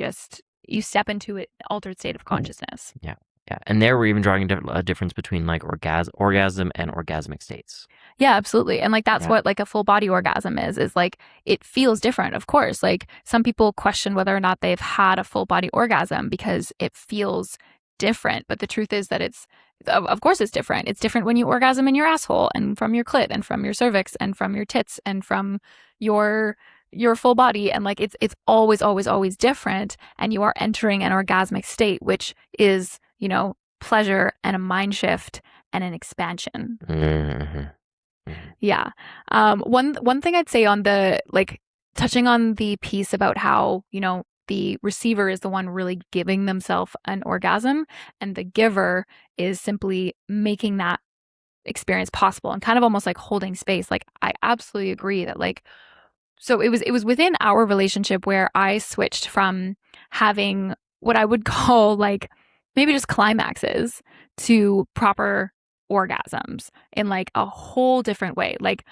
step into an altered state of consciousness. Yeah. Yeah. And there we're even drawing a difference between like orgasm and orgasmic states. Yeah, absolutely. And like that's Yeah. what like a full body orgasm is like it feels different, of course. Like some people question whether or not they've had a full body orgasm because it feels different. But the truth is that of course it's different. It's different when you orgasm in your asshole and from your clit and from your cervix and from your tits and from your full body. And like it's always different. And you are entering an orgasmic state, which is, pleasure and a mind shift and an expansion. Mm-hmm. Yeah. One thing I'd say on the like touching on the piece about how, the receiver is the one really giving themselves an orgasm and the giver is simply making that experience possible and kind of almost like holding space. Like I absolutely agree that like so it was within our relationship where I switched from having what I would call like maybe just climaxes to proper orgasms in like a whole different way. Like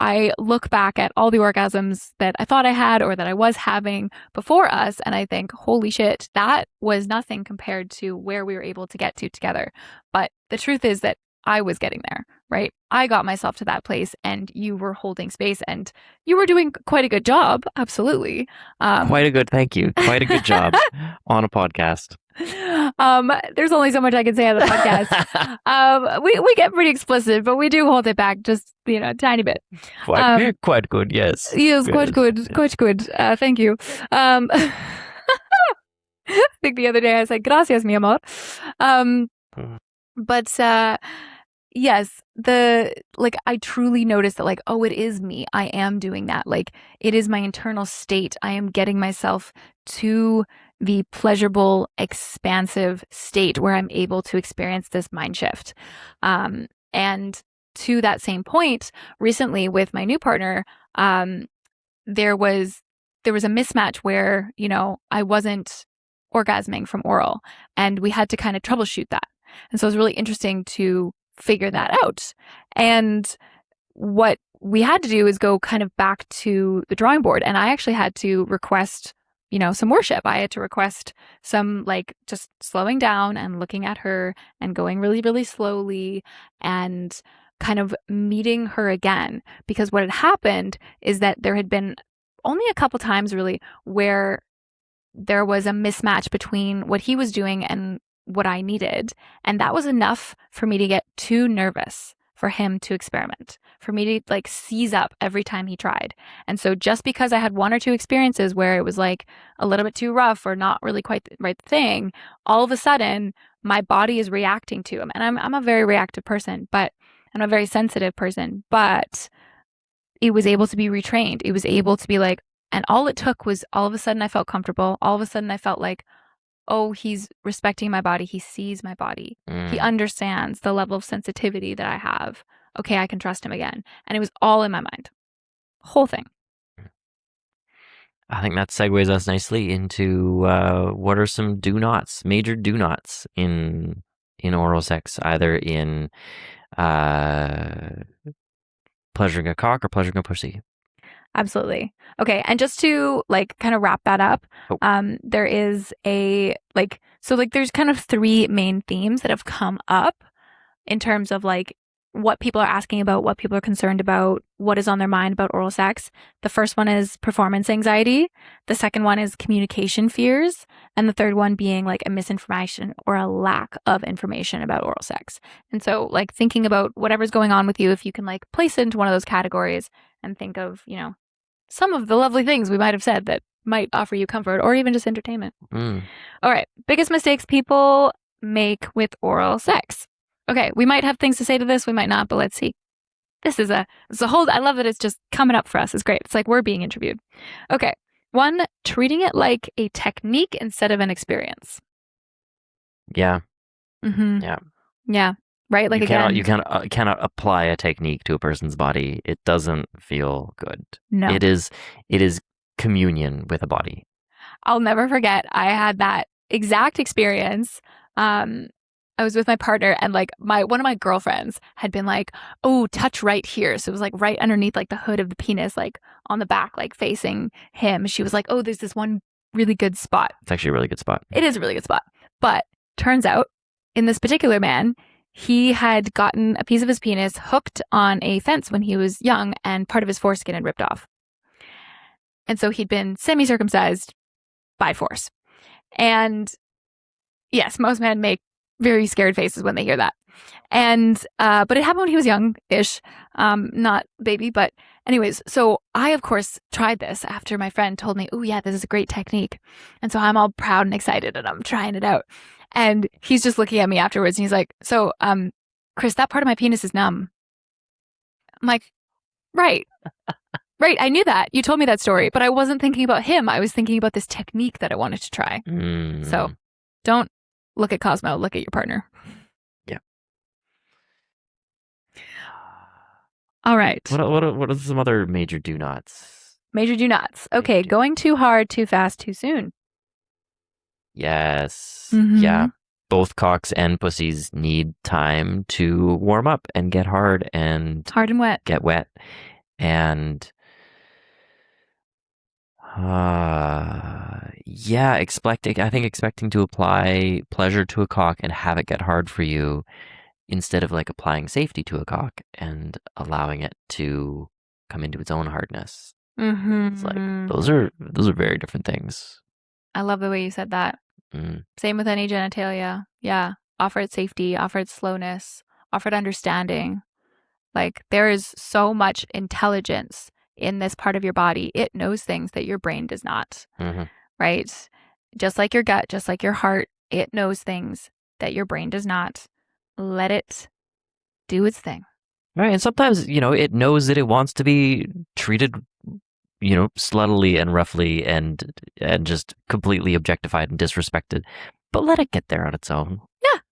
I look back at all the orgasms that I thought I had or that I was having before us, and I think, holy shit, that was nothing compared to where we were able to get to together. But the truth is that I was getting there, right? I got myself to that place, and you were holding space, and you were doing quite a good job. Absolutely. Thank you. Quite a good job on a podcast. There's only so much I can say on the podcast. We get pretty explicit, but we do hold it back just a tiny bit. Quite good, yes. Yes, quite good, quite good. Thank you. I think the other day I said gracias, mi amor. But yes, I truly noticed that it is me. I am doing that. Like it is my internal state. I am getting myself to the pleasurable, expansive state where I'm able to experience this mind shift. And to that same point, recently with my new partner, there was a mismatch where, I wasn't orgasming from oral and we had to kind of troubleshoot that. And so it was really interesting to figure that out. And what we had to do is go kind of back to the drawing board. And I actually had to request, some worship. I had to request some just slowing down and looking at her and going really, really slowly and kind of meeting her again. Because what had happened is that there had been only a couple times really where there was a mismatch between what he was doing and what I needed. And that was enough for me to get too nervous for him to experiment, for me to seize up every time he tried. And so just because I had one or two experiences where it was a little bit too rough or not really quite the right thing, all of a sudden my body is reacting to him. And I'm a very reactive person, but I'm a very sensitive person, but it was able to be retrained. It was able to be and all it took was all of a sudden I felt comfortable. All of a sudden I felt oh, he's respecting my body. He sees my body. He understands the level of sensitivity that I have. Okay, I can trust him again. And it was all in my mind. Whole thing. I think that segues us nicely into what are some major do nots in oral sex, either in pleasuring a cock or pleasuring a pussy. Absolutely. Okay, and just to kind of wrap that up, there is there's kind of three main themes that have come up in terms of what people are asking about, what people are concerned about, what is on their mind about oral sex. The first one is performance anxiety. The second one is communication fears. And the third one being a misinformation or a lack of information about oral sex. And so thinking about whatever's going on with you, if you can place it into one of those categories and think of, some of the lovely things we might have said that might offer you comfort or even just entertainment. All right. Biggest mistakes people make with oral sex. Okay. We might have things to say to this. We might not, but let's see. It's a whole, I love that it's just coming up for us. It's great. It's like we're being interviewed. Okay. One, treating it like a technique instead of an experience. Yeah. Mm-hmm. Yeah. Yeah. right? Like, again, cannot apply a technique to a person's body. It doesn't feel good. no. It is communion with a body. I'll never forget. I had that exact experience. Um, I was with my partner, and like one of my girlfriends had been like, "Oh, touch right here." So it was like right underneath like the hood of the penis, like on the back, like facing him. She was like, "Oh, there's this one really good spot." It's actually a really good spot. It is a really good spot. But turns out, in this particular man, he had gotten a piece of his penis hooked on a fence when he was young, and part of his foreskin had ripped off. And so he'd been semi-circumcised by force. And yes, most men make very scared faces when they hear that. And but it happened when he was young-ish, not baby. But anyways, so I of course tried this after my friend told me, "Oh yeah, this is a great technique," and so I'm all proud and excited and I'm trying it out. And he's just looking at me afterwards and he's like, "So, Kris, that part of my penis is numb." I'm like, "Right, right. I knew that. You told me that story, but I wasn't thinking about him. I was thinking about this technique that I wanted to try." So, don't look at Cosmo. Look at your partner. Yeah. All right. What are some other major do nots? Major do nots. Okay, going too hard, too fast, too soon. Yes. Mhm. Yeah. Both cocks and pussies need time to warm up and get hard and wet. Get wet. And yeah, expecting to apply pleasure to a cock and have it get hard for you instead of like applying safety to a cock and allowing it to come into its own hardness. It's like those are very different things. I love the way you said that. Same with any genitalia. Yeah. Offer it safety, offer it slowness, offer it understanding. Like, there is so much intelligence in this part of your body. It knows things that your brain does not. Right? Just like your gut, just like your heart, it knows things that your brain does not. Let it do its thing. Right. And sometimes, it knows that it wants to be treated, sluttily and roughly and just completely objectified and disrespected. But let it get there on its own.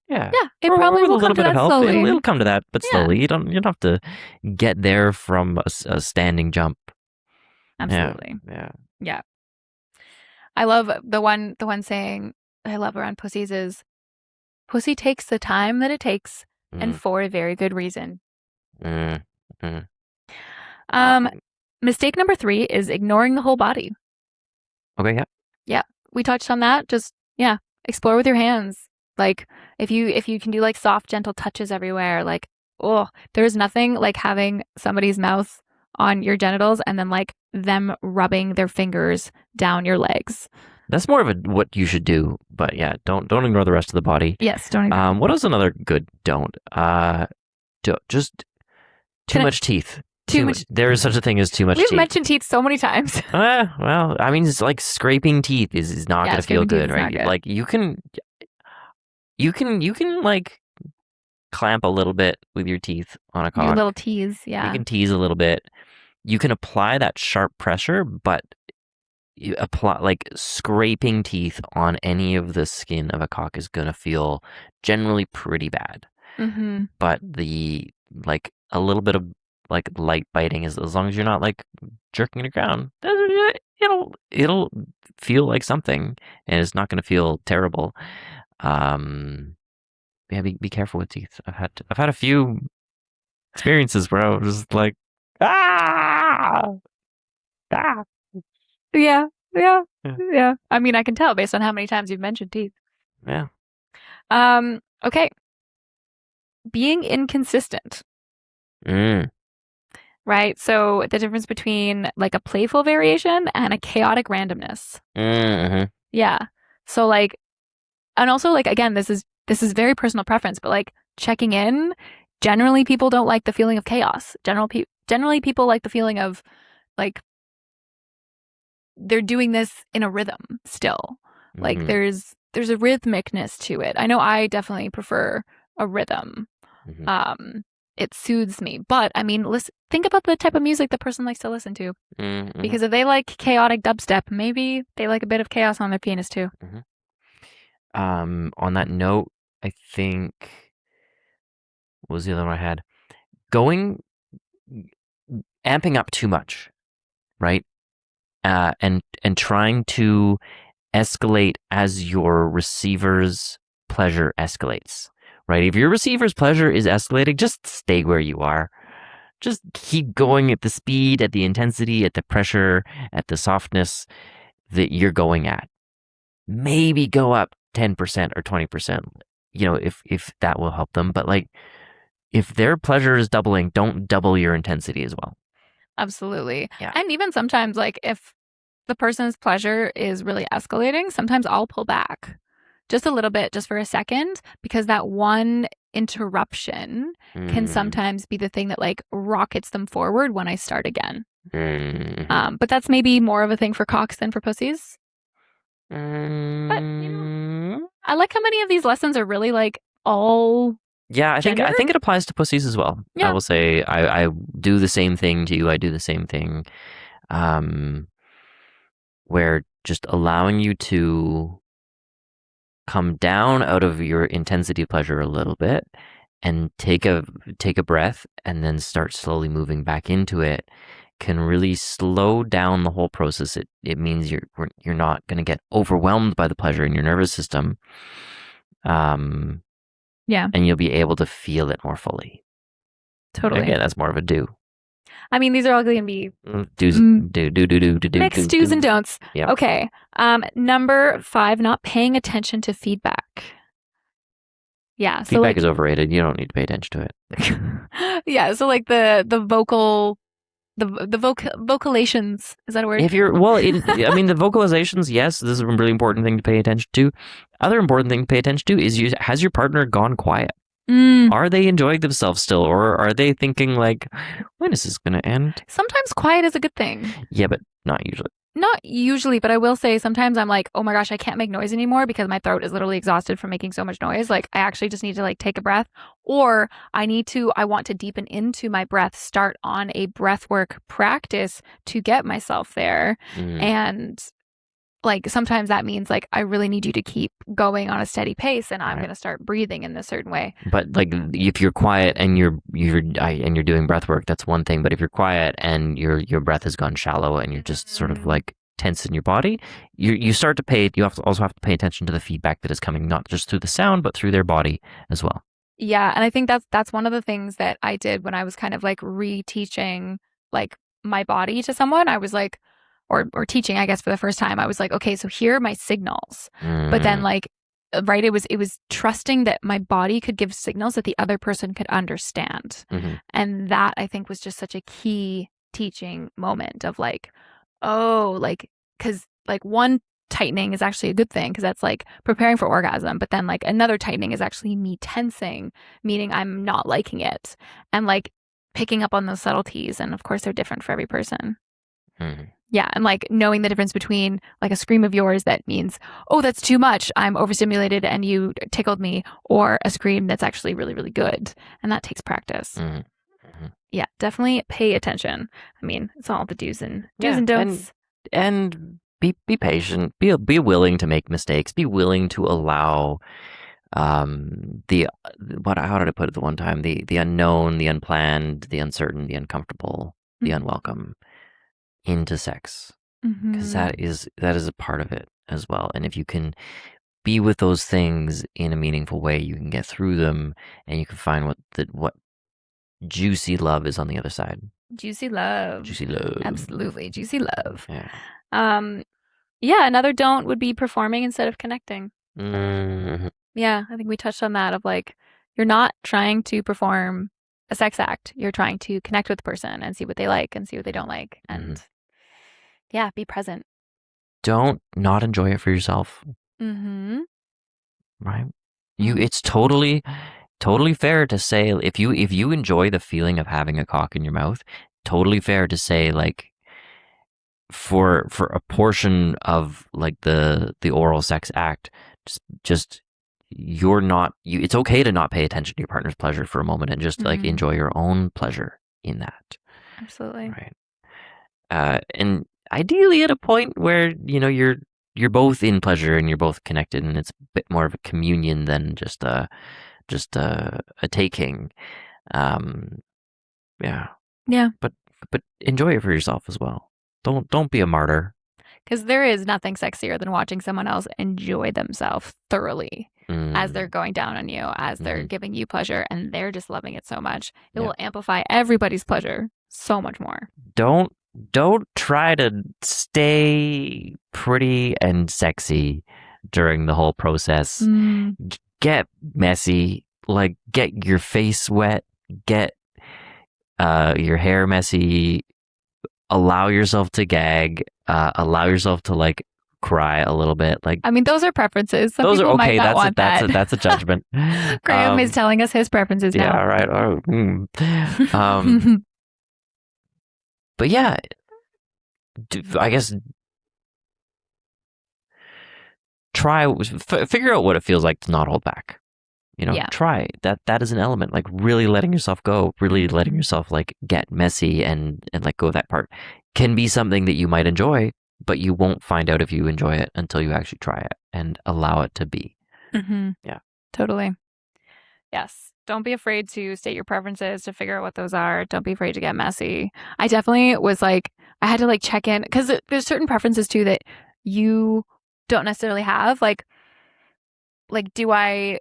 Yeah. It probably will come to that slowly. It'll come to that, but slowly. You don't have to get there from a standing jump. Absolutely. Yeah. I love the one saying I love around pussies is, pussy takes the time that it takes and for a very good reason. Mistake number 3 is ignoring the whole body. Okay, yeah. Yeah. We touched on that. Just, explore with your hands. Like, if you can do like soft, gentle touches everywhere, like, there's nothing like having somebody's mouth on your genitals and then like them rubbing their fingers down your legs. That's more of what you should do, but yeah, don't ignore the rest of the body. Yes, don't ignore. What is another good don't? Just too much teeth. Too much. There is such a thing as too much teeth. We've mentioned teeth so many times. Well, I mean, it's like scraping teeth is not going to feel good, right? Good. Like you can like clamp a little bit with your teeth on a cock. Your little tease, yeah. You can tease a little bit. You can apply that sharp pressure, but you apply like scraping teeth on any of the skin of a cock is going to feel generally pretty bad. But the like a little bit of like light biting, as long as you're not like jerking it around, it'll feel like something, and it's not going to feel terrible. Yeah, be careful with teeth. I've had a few experiences where I was just like, Yeah. I mean, I can tell based on how many times you've mentioned teeth. Yeah. Okay. Being inconsistent. Right? So the difference between like a playful variation and a chaotic randomness. Yeah. So like, and also like, again, this is very personal preference, but like checking in, generally people don't like the feeling of chaos. Generally people like the feeling of like they're doing this in a rhythm still. Like there's a rhythmicness to it. I know I definitely prefer a rhythm. It soothes me. But I mean, think about the type of music the person likes to listen to. Because if they like chaotic dubstep, maybe they like a bit of chaos on their penis too. On that note, I think what was the other one I had? Going, amping up too much, right? And trying to escalate as your receiver's pleasure escalates, right? If your receiver's pleasure is escalating, just stay where you are. Just keep going at the speed, at the intensity, at the pressure, at the softness that you're going at. Maybe go up 10% or 20%, if that will help them. But like, if their pleasure is doubling, don't double your intensity as well. Absolutely. Yeah. And even sometimes, like, if the person's pleasure is really escalating, sometimes I'll pull back just a little bit, just for a second, because that one interruption can sometimes be the thing that like rockets them forward when I start again. But that's maybe more of a thing for cocks than for pussies. But I like how many of these lessons are really like all. Yeah, I think it applies to pussies as well. Yeah. I will say I do the same thing to you. I do the same thing, where just allowing you to come down out of your intensity of pleasure a little bit and take a breath and then start slowly moving back into it can really slow down the whole process. It means you're not going to get overwhelmed by the pleasure in your nervous system. Yeah. And you'll be able to feel it more fully. Totally. Again, that's more of a do. I mean, these are all going to be mixed do's and don'ts. Yep. Okay. Number 5, not paying attention to feedback. Yeah. Feedback is overrated. You don't need to pay attention to it. Yeah. So like the vocal, the vocalations, is that a word? If you're, I mean, the vocalizations, yes, this is a really important thing to pay attention to. Other important thing to pay attention to is, has your partner gone quiet? Are they enjoying themselves still? Or are they thinking like, when is this going to end? Sometimes quiet is a good thing. Yeah, but not usually. Not usually, but I will say sometimes I'm like, oh my gosh, I can't make noise anymore because my throat is literally exhausted from making so much noise. Like, I actually just need to like take a breath, or I want to deepen into my breath, start on a breathwork practice to get myself there. And like, sometimes that means like, I really need you to keep going on a steady pace, and I'm going to start breathing in a certain way. But like, if you're quiet and you're doing breath work, that's one thing. But if you're quiet and your breath has gone shallow and you're just sort of like tense in your body, you start to pay. You also have to pay attention to the feedback that is coming, not just through the sound, but through their body as well. Yeah, and I think that's one of the things that I did when I was kind of like reteaching like my body to someone. I was like, or teaching, I guess, for the first time, I was like, okay, so here are my signals. But then like, right, it was trusting that my body could give signals that the other person could understand. And that, I think, was just such a key teaching moment of like, oh, like, because like one tightening is actually a good thing because that's like preparing for orgasm, but then like another tightening is actually me tensing, meaning I'm not liking it, and like picking up on those subtleties. And of course, they're different for every person. Yeah, and like knowing the difference between like a scream of yours that means, oh, that's too much, I'm overstimulated and you tickled me, or a scream that's actually really, really good. And that takes practice. Yeah, definitely pay attention. I mean, it's all the do's and don'ts. And be patient. Be willing to make mistakes. Be willing to allow how did I put it the one time? The unknown, the unplanned, the uncertain, the uncomfortable, the unwelcome into sex, because that is a part of it as well. And if you can be with those things in a meaningful way, you can get through them, and you can find what juicy love is on the other side. Juicy love. Absolutely, juicy love. Yeah, another don't would be performing instead of connecting. Yeah, I think we touched on that of like, you're not trying to perform a sex act. You're trying to connect with the person and see what they like and see what they don't like. And yeah, be present. Don't not enjoy it for yourself. Right? It's totally fair to say, if you enjoy the feeling of having a cock in your mouth, totally fair to say, like, for a portion of like the oral sex act, just it's okay to not pay attention to your partner's pleasure for a moment and just like enjoy your own pleasure in that. Absolutely. Right. And ideally at a point where you're both in pleasure and you're both connected, and it's a bit more of a communion than just just a taking. Yeah. Yeah. But enjoy it for yourself as well. Don't be a martyr. Because there is nothing sexier than watching someone else enjoy themselves thoroughly as they're going down on you, as they're giving you pleasure, and they're just loving it so much. It will amplify everybody's pleasure so much more. Don't try to stay pretty and sexy during the whole process. Get messy, like get your face wet, get your hair messy, allow yourself to gag, allow yourself to like cry a little bit. Like, I mean, those are preferences. Some those people are okay. might not want that. That's a judgment. Graham is telling us his preferences now. Yeah, right. But yeah, I guess figure out what it feels like to not hold back. Try that. That is an element, like really letting yourself go, really letting yourself like get messy and let go of that part can be something that you might enjoy, but you won't find out if you enjoy it until you actually try it and allow it to be. Yeah, totally. Yes. Don't be afraid to state your preferences, to figure out what those are. Don't be afraid to get messy. I definitely was like, I had to like check in because there's certain preferences too that you don't necessarily have. Like do I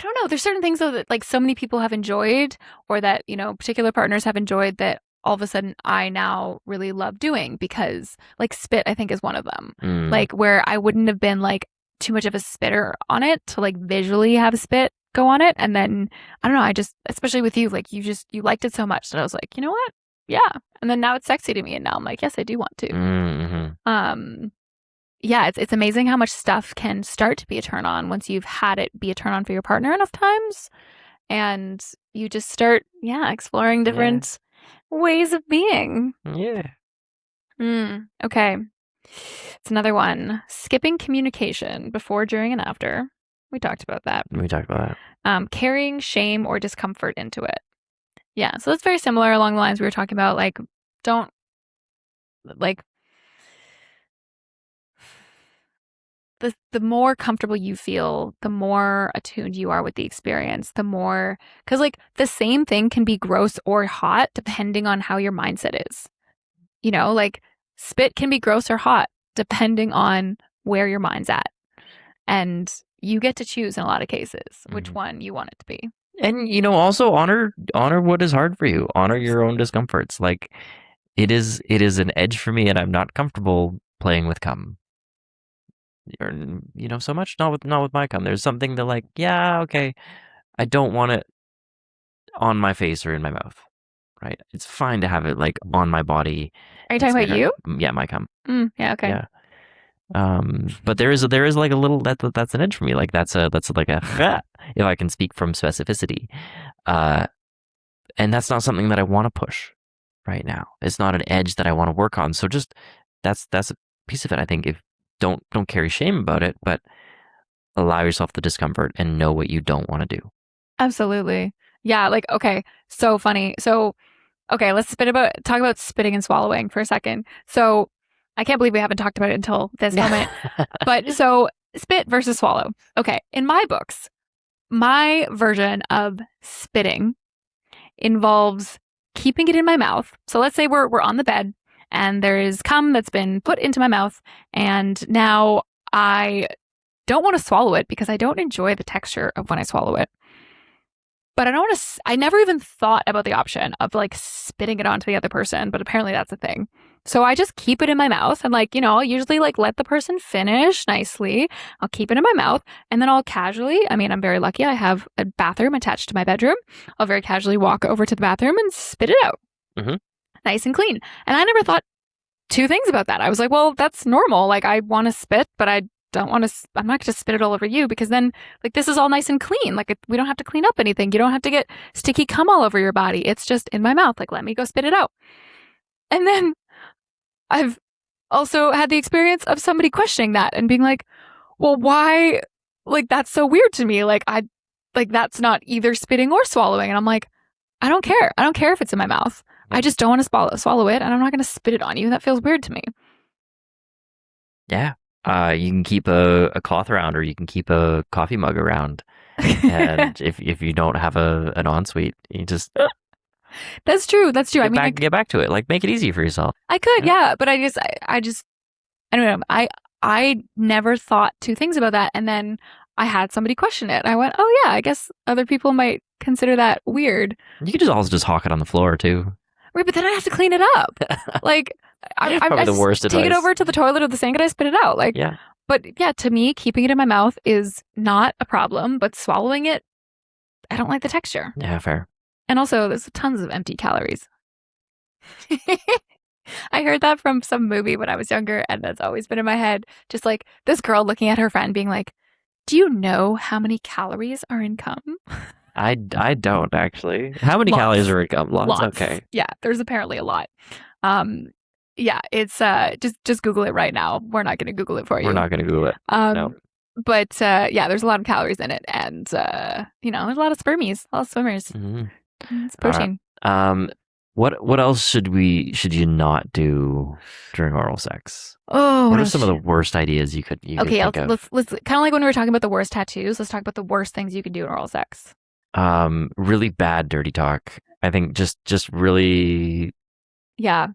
don't know. There's certain things though that like so many people have enjoyed or that, particular partners have enjoyed that all of a sudden I now really love doing because like spit, I think is one of them. Like where I wouldn't have been like too much of a spitter on it to like visually have spit go on it. And then I don't know, I just, especially with you, like you liked it so much that I was like, you know what? Yeah. And then now it's sexy to me. And now I'm like, yes, I do want to. Yeah, it's amazing how much stuff can start to be a turn on once you've had it be a turn on for your partner enough times. And you just start, exploring different ways of being. Yeah. Okay. It's another one. Skipping communication before, during, and after. We talked about that. Carrying shame or discomfort into it. Yeah, so that's very similar along the lines we were talking about. Like, don't, like, the more comfortable you feel, the more attuned you are with the experience, the more, because like the same thing can be gross or hot depending on how your mindset is. Like spit can be gross or hot depending on where your mind's at. And you get to choose in a lot of cases which one you want it to be. And, also honor what is hard for you. Honor your own discomforts. Like it is an edge for me and I'm not comfortable playing with cum. Or so much not with my cum. There's something that like, yeah, okay, I don't want it on my face or in my mouth, right? It's fine to have it like on my body. Are you talking about you? Yeah, my cum. Yeah, okay. Yeah. But there is like a little that's an edge for me. Like that's like a if I can speak from specificity, and that's not something that I want to push right now. It's not an edge that I want to work on. So just that's a piece of it. I think if don't carry shame about it, but allow yourself the discomfort and know what you don't want to do. Absolutely. Yeah. Like, okay. So funny. So, okay, let's talk about spitting and swallowing for a second. So I can't believe we haven't talked about it until this moment, but so spit versus swallow. Okay. In my books, my version of spitting involves keeping it in my mouth. So let's say we're on the bed and there is cum that's been put into my mouth. And now I don't want to swallow it because I don't enjoy the texture of when I swallow it. But I don't want to, I never even thought about the option of like spitting it onto the other person, but apparently that's a thing. So I just keep it in my mouth and like, I'll usually like let the person finish nicely. I'll keep it in my mouth and then I'll casually, I'm very lucky. I have a bathroom attached to my bedroom. I'll very casually walk over to the bathroom and spit it out. Nice and clean. And I never thought two things about that. I was like, well, that's normal. Like I want to spit, but I'm not going to spit it all over you because then like this is all nice and clean. Like we don't have to clean up anything. You don't have to get sticky cum all over your body. It's just in my mouth. Like, let me go spit it out. And then I've also had the experience of somebody questioning that and being like, well, why? Like, that's so weird to me. Like that's not either spitting or swallowing. And I'm like, I don't care. I don't care if it's in my mouth. I just don't want to swallow it, and I'm not going to spit it on you. That feels weird to me. Yeah. You can keep a cloth around, or you can keep a coffee mug around. And if you don't have an ensuite, you just That's true. That's true. I mean, get back to it. Like, make it easy for yourself. I could, Yeah. yeah, but I just, I don't know. I never thought two things about that, and then I had somebody question it. I went, oh yeah, I guess other people might consider that weird. You could just also just hawk it on the floor too. Right, but then I have to clean it up. Like, I Probably the just worst take advice. it over to the toilet or the sink and I spit it out. Like, Yeah. but yeah, to me, keeping it in my mouth is not a problem, but swallowing it, I don't like the texture. Yeah, fair. And also, there's tons of empty calories. I heard that from some movie when I was younger, and that's always been in my head. Just like this girl looking at her friend being like, do you know how many calories are in cum? I don't actually. How many Lots. calories are in cum? Lots. Lots. Okay. Yeah, there's apparently a lot. Yeah, it's just Google it right now. We're not going to Google it for you. We're not going to Google it. No. But yeah, there's a lot of calories in it, and there's a lot of spermies, a lot of swimmers. Mm-hmm. It's protein. What else should you not do during oral sex? Oh, what are some of the worst ideas you could think of? let's kind of like when we were talking about the worst tattoos. Let's talk about the worst things you can do in oral sex. Really bad dirty talk. I think just really. Yeah,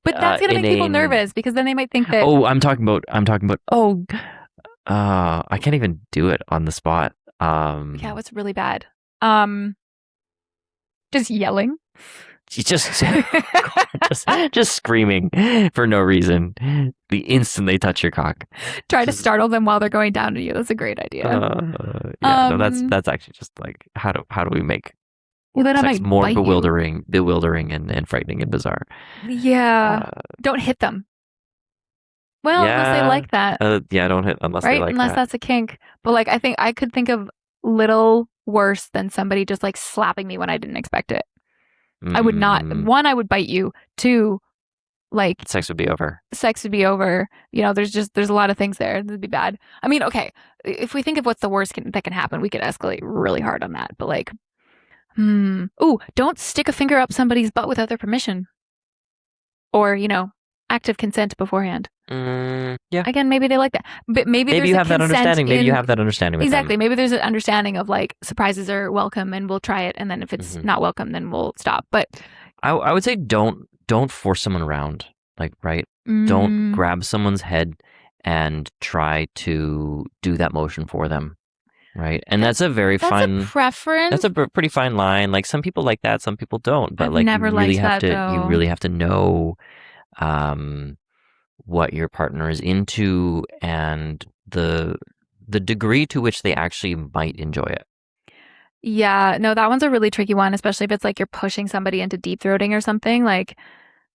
but that's gonna make people nervous because then they might think that. Oh, I'm talking about. Oh, I can't even do it on the spot. Yeah, what's really bad? Just yelling. Just screaming for no reason. They instantly touch your cock. Try to startle them while they're going down to you. That's a great idea. No, that's actually just like how do we make sex more bewildering and frightening and bizarre. Yeah. Don't hit them. Well, unless they like that. Don't hit unless they like that. Unless that's a kink. But like I could think of little worse than somebody just like slapping me when I didn't expect it. I would not. One, I would bite you. Two, like sex would be over. There's a lot of things there that'd be bad. I mean, okay, if we think of what's the worst that can happen, we could escalate really hard on that. But like, don't stick a finger up somebody's butt without their permission, or active consent beforehand. Yeah. Again, maybe they like that, but maybe you have that understanding. Maybe you have that understanding with exactly. them. Maybe there's an understanding of like surprises are welcome, and we'll try it, and then if it's not welcome, then we'll stop. But I would say don't force someone around. Like, right? Don't grab someone's head and try to do that motion for them. Right, and that's a very fine preference. That's a pretty fine line. Like some people like that, some people don't. But I've like, never you really liked have that, to. You really have to know what your partner is into and the degree to which they actually might enjoy it. Yeah, no, that one's a really tricky one, especially if it's like you're pushing somebody into deep throating or something. Like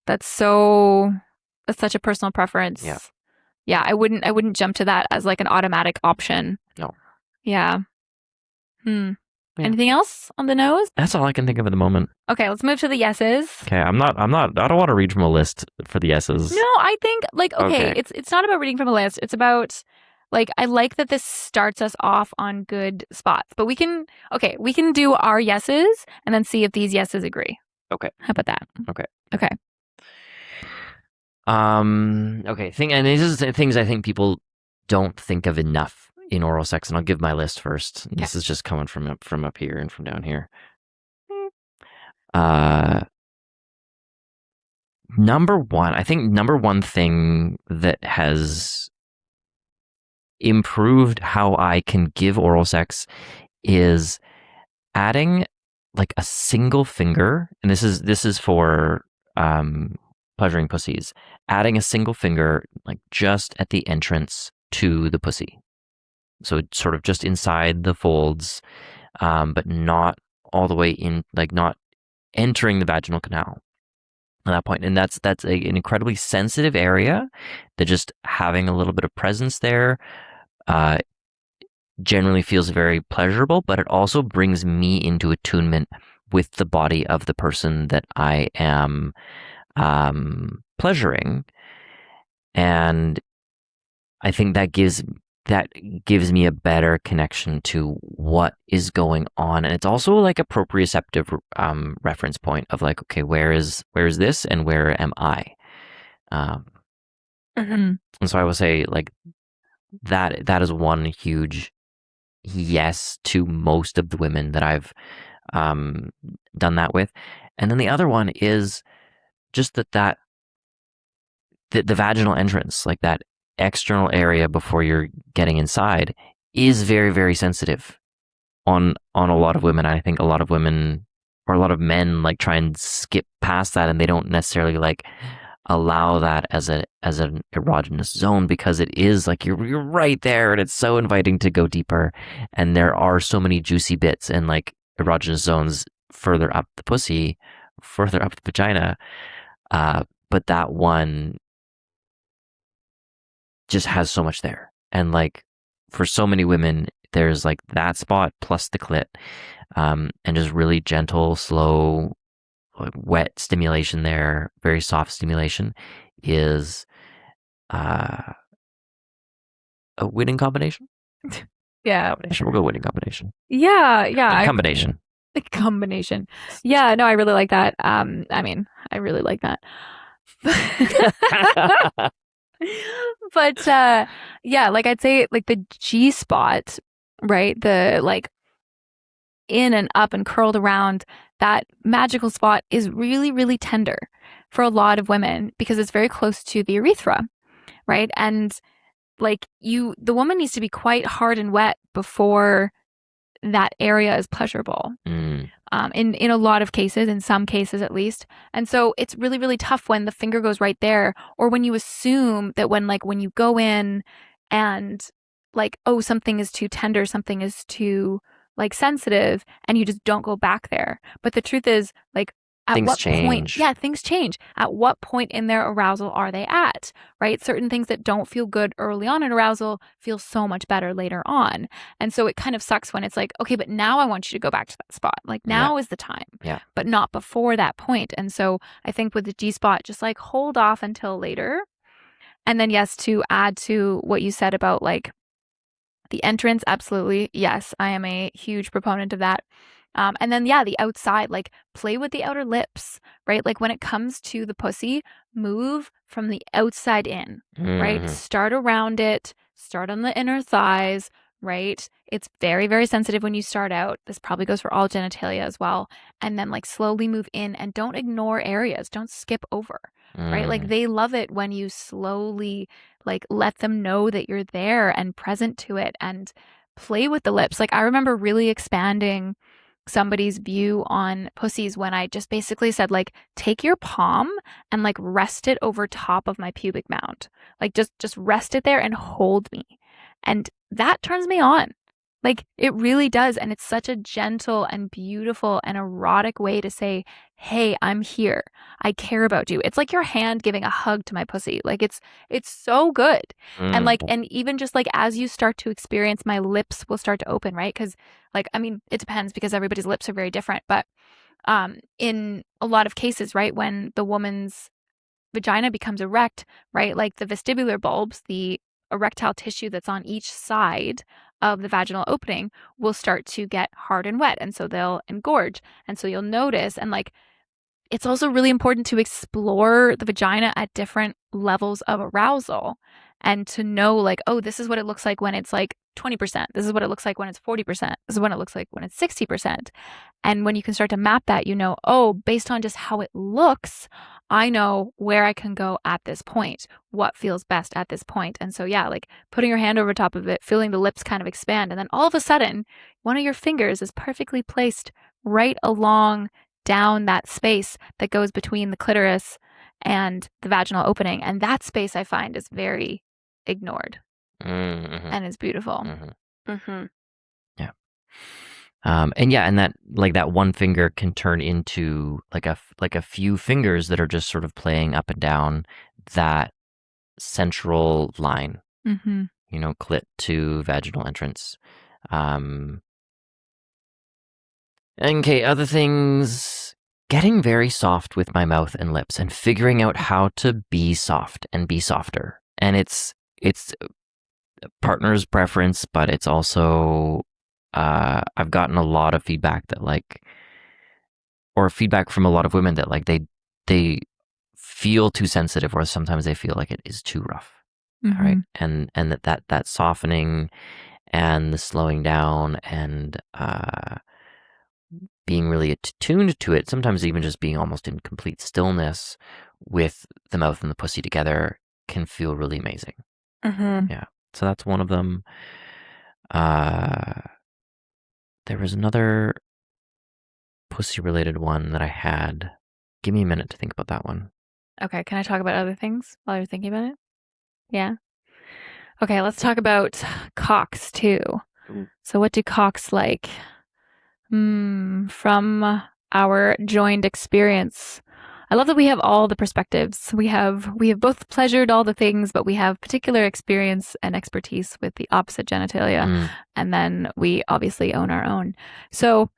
that's such a personal preference. Yeah, I wouldn't jump to that as like an automatic option. No. Yeah. Yeah. Anything else on the nose? That's all I can think of at the moment. Okay, let's move to the yeses. Okay, I don't want to read from a list for the yeses. No, I think like okay. It's not about reading from a list. It's about like I like that this starts us off on good spots. But we can do our yeses and then see if these yeses agree. Okay. How about that? Okay. Okay. And these are the things I think people don't think of enough in oral sex, and I'll give my list first. Okay. This is just coming from up here and from down here. Number one thing that has improved how I can give oral sex is adding like a single finger, and this is for pleasuring pussies, adding a single finger like just at the entrance to the pussy. So it's sort of just inside the folds, but not all the way in, like not entering the vaginal canal at that point. And that's an incredibly sensitive area that just having a little bit of presence there generally feels very pleasurable, but it also brings me into attunement with the body of the person that I am pleasuring. And I think that gives me a better connection to what is going on. And it's also like a proprioceptive reference point of like, okay, where is this and where am I? And so I would say like that is one huge yes to most of the women that I've done that with. And then the other one is just that the vaginal entrance, like that external area before you're getting inside, is very, very sensitive on a lot of women. I think a lot of women or a lot of men like try and skip past that, and they don't necessarily like allow that as an erogenous zone, because it is like you're right there, and it's so inviting to go deeper. And there are so many juicy bits and like erogenous zones further up the pussy, further up the vagina. But that one just has so much there. And like for so many women, there's like that spot plus the clit, and just really gentle, slow, like wet stimulation there, very soft stimulation is a winning combination. Yeah. We'll go winning combination. Yeah. Combination. Combination. Yeah, no, I really like that. I mean, I really like that. But yeah, like I'd say like the G spot, right? The like in and up and curled around, that magical spot is really, really tender for a lot of women because it's very close to the urethra, right? And like the woman needs to be quite hard and wet before that area is pleasurable. In a lot of cases, in some cases at least. And so it's really, really tough when the finger goes right there, or when you assume that when you go in and like, oh, something is too tender, something is too like sensitive, and you just don't go back there. But the truth is, like, at things what change. point, yeah, things change. At what point in their arousal are they at, right? Certain things that don't feel good early on in arousal feel so much better later on. And so it kind of sucks when it's like, okay, but now I want you to go back to that spot. Like now is the time, but not before that point. And so I think with the G spot, just like hold off until later. And then yes, to add to what you said about like the entrance, absolutely. Yes, I am a huge proponent of that. And then, yeah, the outside, like play with the outer lips, right? Like when it comes to the pussy, move from the outside in, right? Start around it, start on the inner thighs, right? It's very, very sensitive when you start out. This probably goes for all genitalia as well. And then like slowly move in, and don't ignore areas. Don't skip over, right? Like they love it when you slowly like let them know that you're there and present to it, and play with the lips. Like I remember really expanding somebody's view on pussies when I just basically said like, take your palm and like rest it over top of my pubic mound. Like just rest it there and hold me. And that turns me on. Like it really does. And it's such a gentle and beautiful and erotic way to say, hey, I'm here. I care about you. It's like your hand giving a hug to my pussy. Like it's so good. And like, and even just like as you start to experience, my lips will start to open, right? Because like, I mean, it depends because everybody's lips are very different. But in a lot of cases, right, when the woman's vagina becomes erect, right, like the vestibular bulbs, the erectile tissue that's on each side of the vaginal opening will start to get hard and wet, and so they'll engorge. And so you'll notice, and like it's also really important to explore the vagina at different levels of arousal, and to know like, oh, this is what it looks like when it's like 20%. This is what it looks like when it's 40%. This is what it looks like when it's 60%. And when you can start to map that, you know, oh, based on just how it looks, I know where I can go at this point, what feels best at this point. And so, yeah, like putting your hand over top of it, feeling the lips kind of expand. And then all of a sudden, one of your fingers is perfectly placed right along down that space that goes between the clitoris and the vaginal opening. And that space I find is very ignored and is beautiful. Yeah. And that like that one finger can turn into like a few fingers that are just sort of playing up and down that central line, you know, clit to vaginal entrance. Okay, other things, getting very soft with my mouth and lips and figuring out how to be soft and be softer. And it's partner's preference, but it's also I've gotten a lot of feedback that like, or feedback from a lot of women that like they feel too sensitive, or sometimes they feel like it is too rough, right? And that softening and the slowing down and being really attuned to it, sometimes even just being almost in complete stillness with the mouth and the pussy together can feel really amazing. Mm-hmm. Yeah. So that's one of them. There was another pussy related one that I had. Give me a minute to think about that one. Okay, can I talk about other things while you're thinking about it? Yeah. Okay, let's talk about cocks too. So what do cocks like? From our joined experience. I love that we have all the perspectives. We have both pleasured all the things, but we have particular experience and expertise with the opposite genitalia, and then we obviously own our own. So,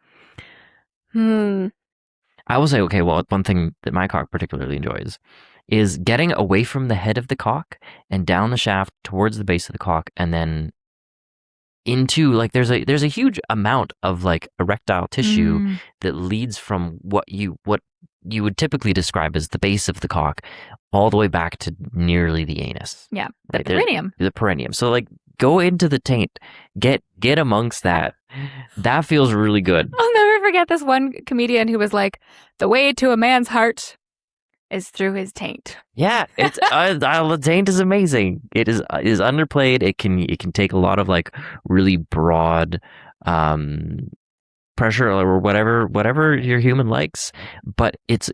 I will say, okay, well, one thing that my cock particularly enjoys is getting away from the head of the cock and down the shaft towards the base of the cock, and then into like there's a huge amount of like erectile tissue that leads from what you would typically describe as the base of the cock all the way back to nearly the anus. Yeah, right? the perineum. The perineum. So like go into the taint, get amongst that. That feels really good. I'll never forget this one comedian who was like, "The way to a man's heart is through his taint." Yeah, it's the taint is amazing. It is underplayed. It can take a lot of like really broad pressure or whatever your human likes, but it's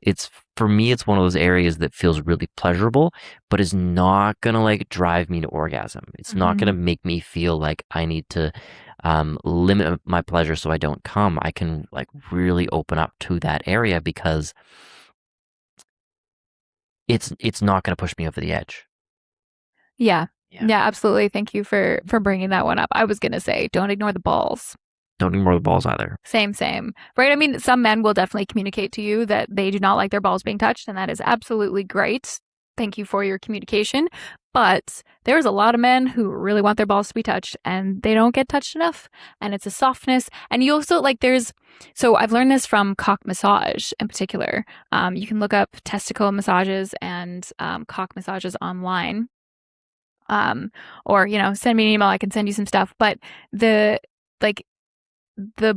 for me it's one of those areas that feels really pleasurable, but is not gonna like drive me to orgasm. It's not gonna make me feel like I need to limit my pleasure so I don't come. I can like really open up to that area because it's not going to push me over the edge. Yeah, absolutely. Thank you for bringing that one up. I was gonna say, don't ignore the balls. Don't ignore the balls either. Same. Right? I mean, some men will definitely communicate to you that they do not like their balls being touched, and that is absolutely great. Thank you for your communication. But there's a lot of men who really want their balls to be touched, and they don't get touched enough. And it's a softness. And you also like so I've learned this from cock massage in particular. You can look up testicle massages and cock massages online. Or send me an email. I can send you some stuff. But the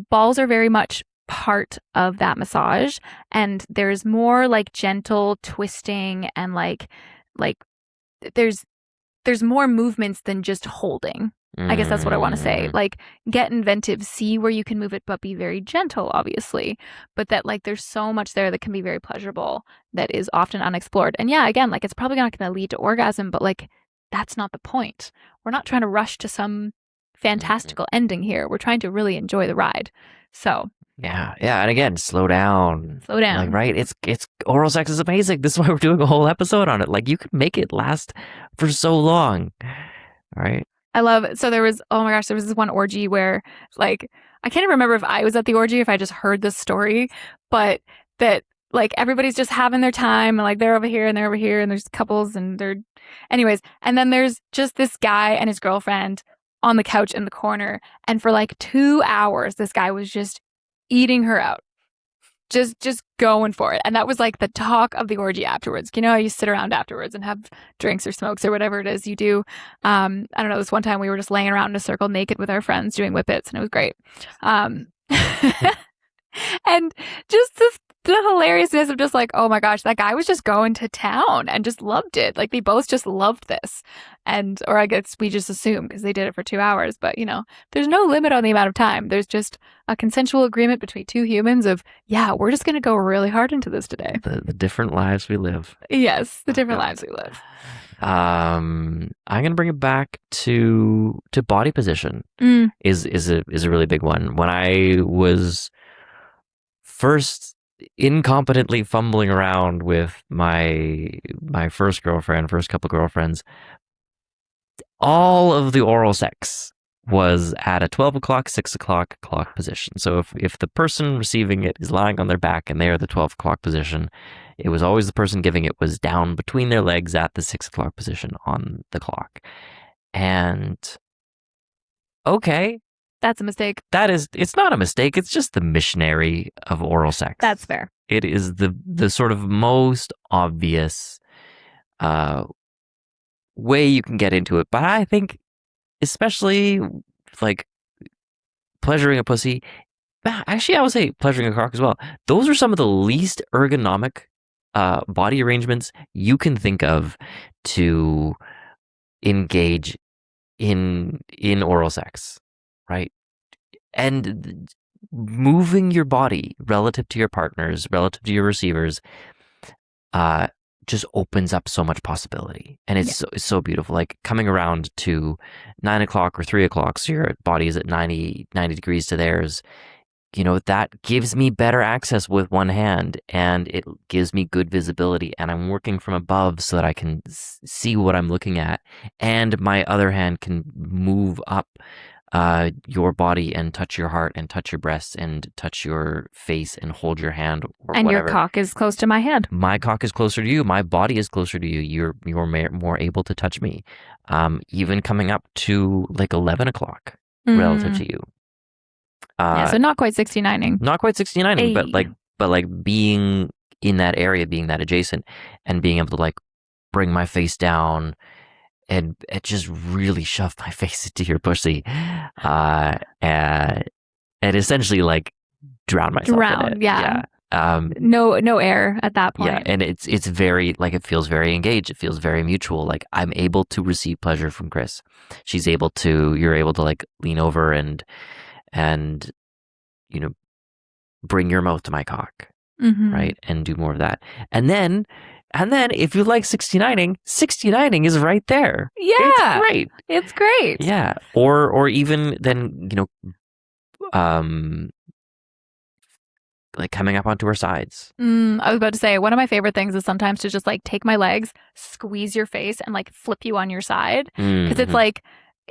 balls are very much part of that massage, and there's more like gentle twisting and like there's more movements than just holding. I guess that's what I want to say. Like, get inventive, see where you can move it, but be very gentle, obviously. But that like there's so much there that can be very pleasurable that is often unexplored. And yeah, again, like it's probably not going to lead to orgasm, but like that's not the point. We're not trying to rush to some fantastical ending here. We're trying to really enjoy the ride. So yeah, and again, slow down. Like, right? It's oral sex is amazing. This is why we're doing a whole episode on it. Like you can make it last for so long. All right. I love it. So there was this one orgy where like I can't even remember if I was at the orgy, if I just heard this story, but that like everybody's just having their time and like they're over here and they're over here and there's couples and they're anyways, and then there's just this guy and his girlfriend on the couch in the corner, and for like 2 hours this guy was just eating her out, just going for it. And that was like the talk of the orgy afterwards. You sit around afterwards and have drinks or smokes or whatever it is you do. I don't know, this one time we were just laying around in a circle naked with our friends doing whippets, and it was great. And just the hilariousness of just like, oh my gosh, that guy was just going to town and just loved it. Like they both just loved this. Or I guess we just assume because they did it for 2 hours, but there's no limit on the amount of time. There's just a consensual agreement between two humans of, yeah, we're just going to go really hard into this today. The different lives we live. Yes, the different lives we live. I'm gonna bring it back to body position. Is a really big one. When I was first incompetently fumbling around with my first couple girlfriends, all of the oral sex was at a 12 o'clock, 6 o'clock clock position. So if the person receiving it is lying on their back and they are the 12 o'clock position, it was always the person giving it was down between their legs at the 6 o'clock position on the clock. And okay, that's a mistake. It's not a mistake. It's just the missionary of oral sex. That's fair. It is the sort of most obvious way you can get into it. But I think, especially like pleasuring a pussy. Actually, I would say pleasuring a cock as well. Those are some of the least ergonomic body arrangements you can think of to engage in oral sex, right? And moving your body relative to your partners, relative to your receivers, uh, just opens up so much possibility, and it's so beautiful. Like coming around to 9 o'clock or 3 o'clock, so your body is at 90 degrees to theirs. That gives me better access with one hand, and it gives me good visibility, and I'm working from above so that I can see what I'm looking at, and my other hand can move up your body and touch your heart and touch your breasts and touch your face and hold your hand or and whatever. your cock is close to my head. My cock is closer to you. My body is closer to you. You're more able to touch me, even coming up to like 11 o'clock relative to you. So not quite 69ing. Not quite 69ing, but like being in that area, being that adjacent, and being able to like bring my face down and just really shove my face into your pussy, and essentially like drown myself in it. Yeah. No air at that point. Yeah, and it's very like it feels very engaged. It feels very mutual. Like I'm able to receive pleasure from Kris. You're able to like lean over and bring your mouth to my cock, right, and do more of that. And then if you like 69ing is right there. Yeah, it's great. Yeah, or even then like coming up onto her sides. I was about to say, one of my favorite things is sometimes to just like take my legs, squeeze your face, and like flip you on your side, because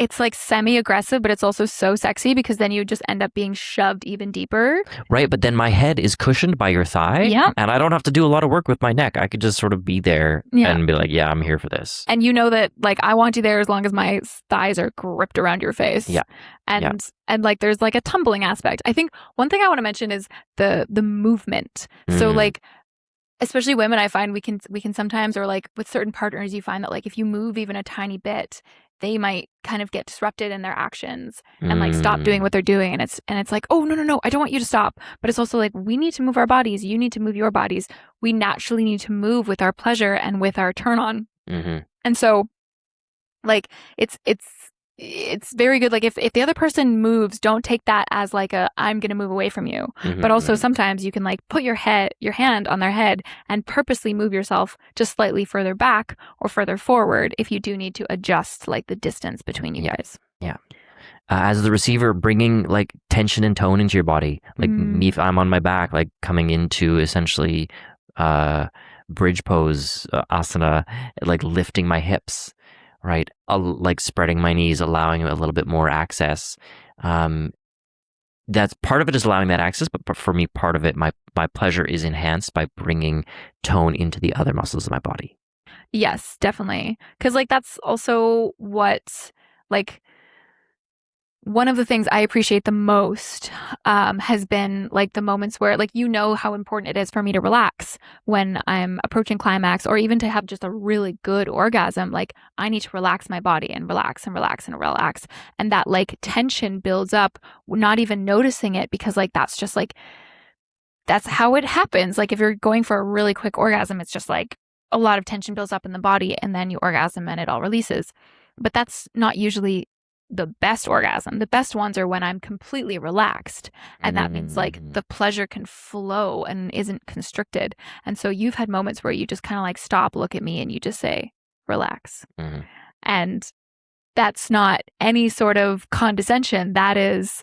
it's like semi-aggressive, but it's also so sexy because then you just end up being shoved even deeper. Right, but then my head is cushioned by your thigh, and I don't have to do a lot of work with my neck. I could just sort of be there and be like, yeah, I'm here for this. And you know that like I want you there as long as my thighs are gripped around your face. Yeah. And like there's like a tumbling aspect. I think one thing I want to mention is the movement. So like especially women, I find we can sometimes, or like with certain partners, you find that like if you move even a tiny bit, they might kind of get disrupted in their actions and like stop doing what they're doing. And it's like, oh, no, I don't want you to stop. But it's also like, we need to move our bodies. You need to move your bodies. We naturally need to move with our pleasure and with our turn on. And so like, it's very good. Like if the other person moves, don't take that as like I'm going to move away from you. But also sometimes you can like put your hand on their head and purposely move yourself just slightly further back or further forward if you do need to adjust like the distance between you guys. Yeah. As the receiver, bringing like tension and tone into your body, like me, if I'm on my back, like coming into essentially bridge pose, asana, like lifting my hips. Right, like spreading my knees, allowing a little bit more access. That's part of it is allowing that access, but for me, part of it, my pleasure is enhanced by bringing tone into the other muscles of my body. Yes, definitely, because like that's also what like one of the things I appreciate the most has been like the moments where like how important it is for me to relax when I'm approaching climax, or even to have just a really good orgasm. Like I need to relax my body and relax and relax and relax, and that like tension builds up, not even noticing it, because like that's how it happens. Like if you're going for a really quick orgasm, it's just like a lot of tension builds up in the body, and then you orgasm and it all releases. But that's not usually the best orgasm. The best ones are when I'm completely relaxed, and that means like the pleasure can flow and isn't constricted. And so you've had moments where you just kind of like stop, look at me, and you just say, relax. And that's not any sort of condescension. That is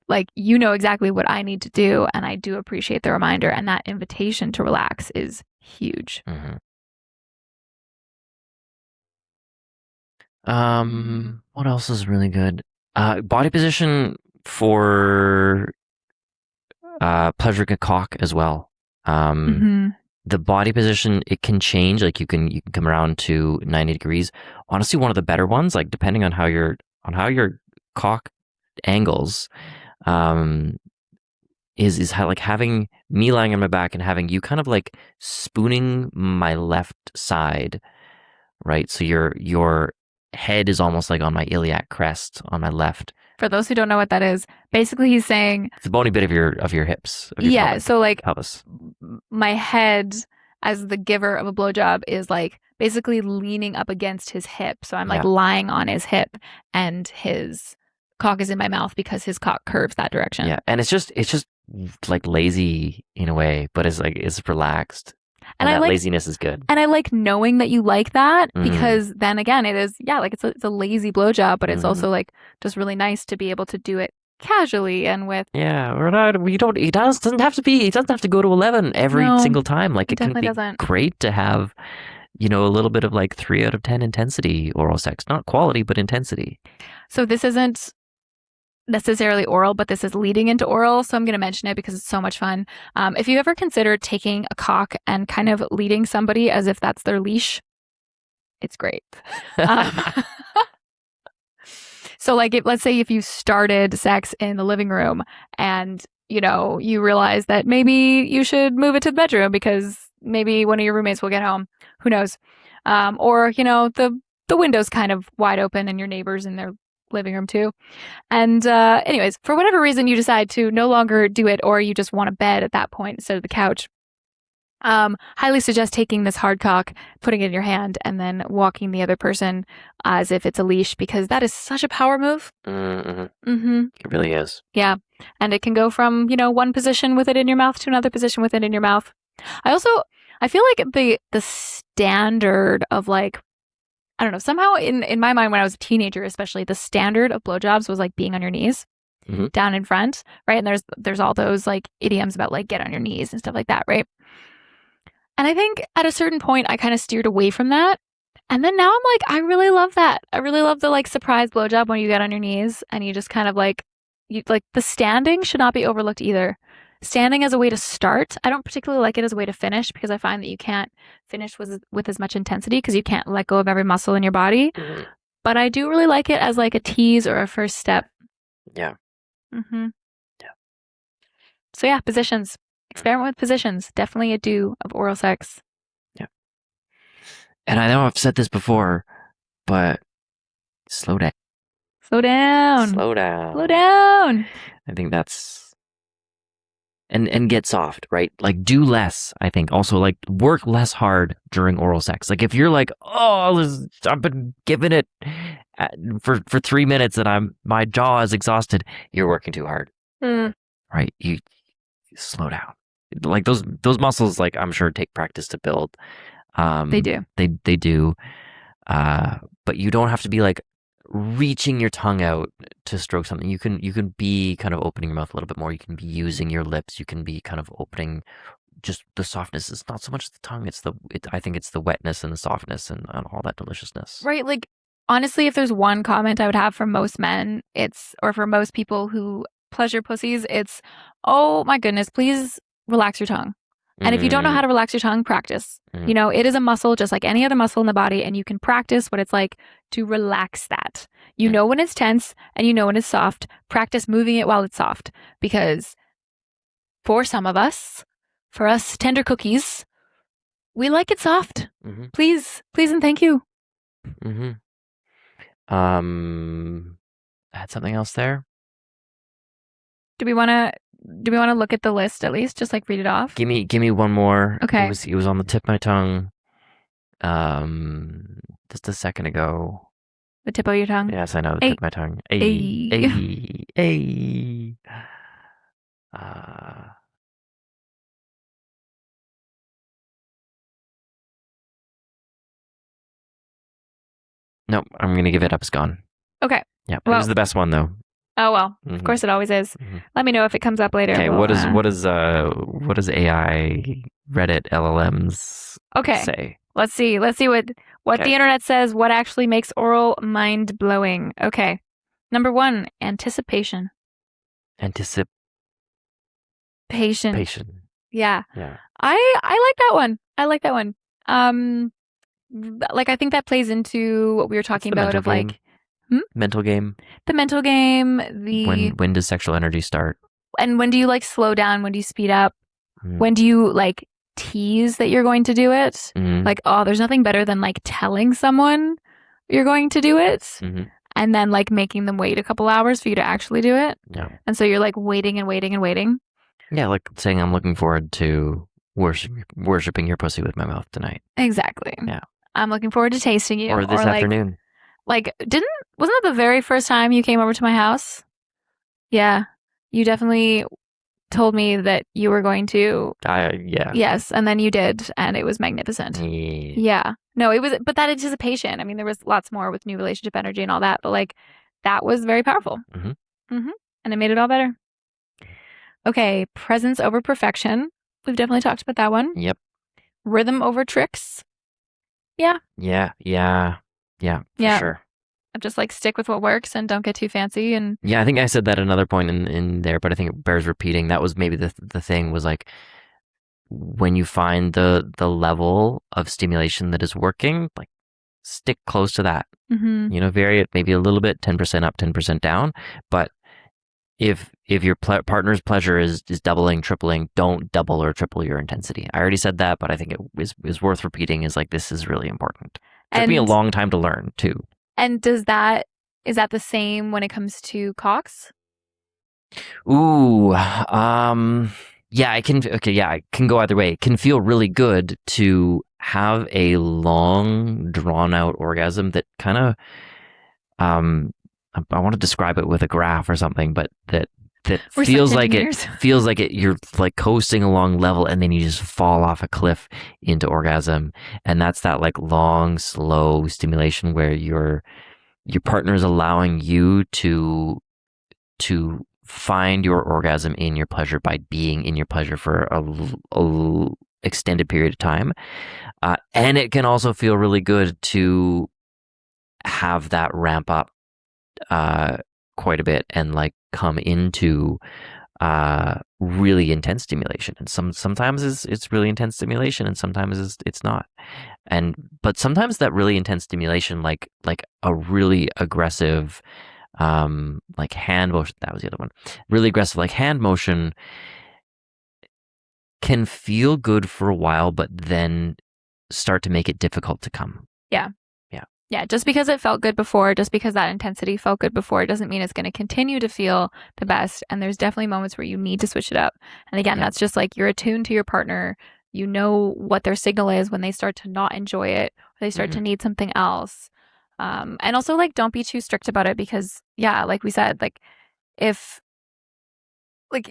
like, exactly what I need to do. And I do appreciate the reminder, and that invitation to relax is huge. What else is really good? Body position for pleasuring a cock as well. The body position, it can change. Like you can come around to 90 degrees. Honestly, one of the better ones, like depending on how your cock angles, is how like having me lying on my back and having you kind of like spooning my left side, right? So you're head is almost like on my iliac crest on my left. For those who don't know what that is, basically he's saying it's the bony bit of your hips. Of your pelvis, so like pelvis. My head as the giver of a blowjob is like basically leaning up against his hip. So I'm like lying on his hip and his cock is in my mouth because his cock curves that direction. Yeah. And it's just like lazy in a way, but it's relaxed. And that laziness is good. And I like knowing that you like that because then again, it is, like it's a lazy blowjob, but it's also like just really nice to be able to do it casually and with. Yeah, we're not, it doesn't have to go to 11 every single time. Like it can be great to have, a little bit of like 3 out of 10 intensity oral sex, not quality, but intensity. So this isn't necessarily oral, but this is leading into oral. So I'm going to mention it because it's so much fun. If you ever consider taking a cock and kind of leading somebody as if that's their leash, it's great. So like, let's say if you started sex in the living room and, you realize that maybe you should move it to the bedroom because maybe one of your roommates will get home. Who knows? Or, the window's kind of wide open and your neighbor's in their living room too. And anyways, for whatever reason you decide to no longer do it or you just want a bed at that point instead of the couch, highly suggest taking this hard cock, putting it in your hand, and then walking the other person as if it's a leash because that is such a power move. It really is. Yeah. And it can go from, one position with it in your mouth to another position with it in your mouth. I feel like the standard of like, I don't know, somehow in my mind when I was a teenager, especially, the standard of blowjobs was like being on your knees down in front, right? And there's all those like idioms about like get on your knees and stuff like that, right? And I think at a certain point I kind of steered away from that. And then now I'm like, I really love that. I really love the like surprise blowjob when you get on your knees and you just kind of like, the standing should not be overlooked either. Standing as a way to start. I don't particularly like it as a way to finish because I find that you can't finish with as much intensity because you can't let go of every muscle in your body. But I do really like it as like a tease or a first step. Yeah. Yeah. So yeah, positions. Experiment with positions. Definitely a do of oral sex. Yeah. And I know I've said this before, but slow down. Slow down. Slow down. Slow down. I think that's... And get soft, right? Like do less, I think. Also like work less hard during oral sex. Like if you're like, I've been giving it for 3 minutes and my jaw is exhausted, you're working too hard. Right? You slow down. Like those muscles, like I'm sure take practice to build. They do. They do. But you don't have to be like reaching your tongue out to stroke something. You can be kind of opening your mouth a little bit more. You can be using your lips. You can be kind of opening just the softness. It's not so much the tongue. I think it's the wetness and the softness and all that deliciousness. Right. Like honestly, if there's one comment I would have for most men, or for most people who pleasure pussies, it's, oh my goodness, please relax your tongue. And if you don't know how to relax your tongue, practice. It is a muscle just like any other muscle in the body, and you can practice what it's like to relax that. You know when it's tense and you know when it's soft. Practice moving it while it's soft, because for some of us, for us tender cookies, we like it soft. Please and thank you. I had something else there. Do we want to look at the list at least? Just like read it off? Give me one more. Okay. It was on the tip of my tongue. Just a second ago. The tip of your tongue? Yes, I know. The tip of my tongue. Nope, I'm going to give it up. It's gone. Okay. Yeah, it was the best one though. Oh, well, of course it always is. Let me know if it comes up later. Okay, what does AI, Reddit, LLMs say? Let's see what the internet says, what actually makes oral mind-blowing. Okay. Number 1, anticipation. Patient. Yeah. Yeah. I like that one. Like I think that plays into what we were talking about of game. Like mental game. The mental game, when does sexual energy start? And when do you like slow down? When do you speed up? When do you like tease that you're going to do it? Like, oh, there's nothing better than like telling someone you're going to do it, Mm-hmm. and then like making them wait a couple hours for you to actually do it. Yeah. And so you're like waiting and waiting and waiting. Yeah, like saying I'm looking forward to worshiping your pussy with my mouth tonight. Exactly. Yeah. I'm looking forward to tasting you. Or this afternoon. Like, wasn't that the very first time you came over to my house? Yeah. You definitely told me that you were going to. Yeah. Yes. And then you did. And it was magnificent. Yeah. No, it was, but that anticipation. I mean, there was lots more with new relationship energy and all that, but like that was very powerful. Mm-hmm. Mm-hmm. And it made it all better. Okay. Presence over perfection. We've definitely talked about that one. Yep. Rhythm over tricks. Yeah. Yeah. For sure. Just like stick with what works and don't get too fancy. And yeah, I think I said that at another point in there, but I think it bears repeating. That was maybe the thing was like when you find the level of stimulation that is working, like stick close to that. mm-hmm. You know, vary it maybe a little bit, 10% up, 10% down. But if your partner's pleasure is doubling, tripling, don't double or triple your intensity. I already said that, but I think it is worth repeating. Is like this is really important. It took me a long time to learn too. And is that the same when it comes to cocks? Ooh, yeah, I can. Okay, yeah, it can go either way. It can feel really good to have a long, drawn-out orgasm that kind of, I want to describe it with a graph or something, but that feels like it. You're like coasting along level, and then you just fall off a cliff into orgasm, and that's that like long, slow stimulation where your partner is allowing you to find your orgasm in your pleasure by being in your pleasure for a extended period of time, and it can also feel really good to have that ramp up quite a bit and like come into really intense stimulation. And sometimes it's really intense stimulation, and sometimes it's not. But sometimes that really intense stimulation, like a really aggressive, like hand motion. That was the other one. Really aggressive, like hand motion, can feel good for a while, but then start to make it difficult to come. Yeah, just because it felt good before, just because that intensity felt good before, doesn't mean it's going to continue to feel the best. And there's definitely moments where you need to switch it up. And again, that's just like you're attuned to your partner. You know what their signal is when they start to not enjoy it, or they start to need something else. And also, like, don't be too strict about it because, yeah, like we said, like, if, like,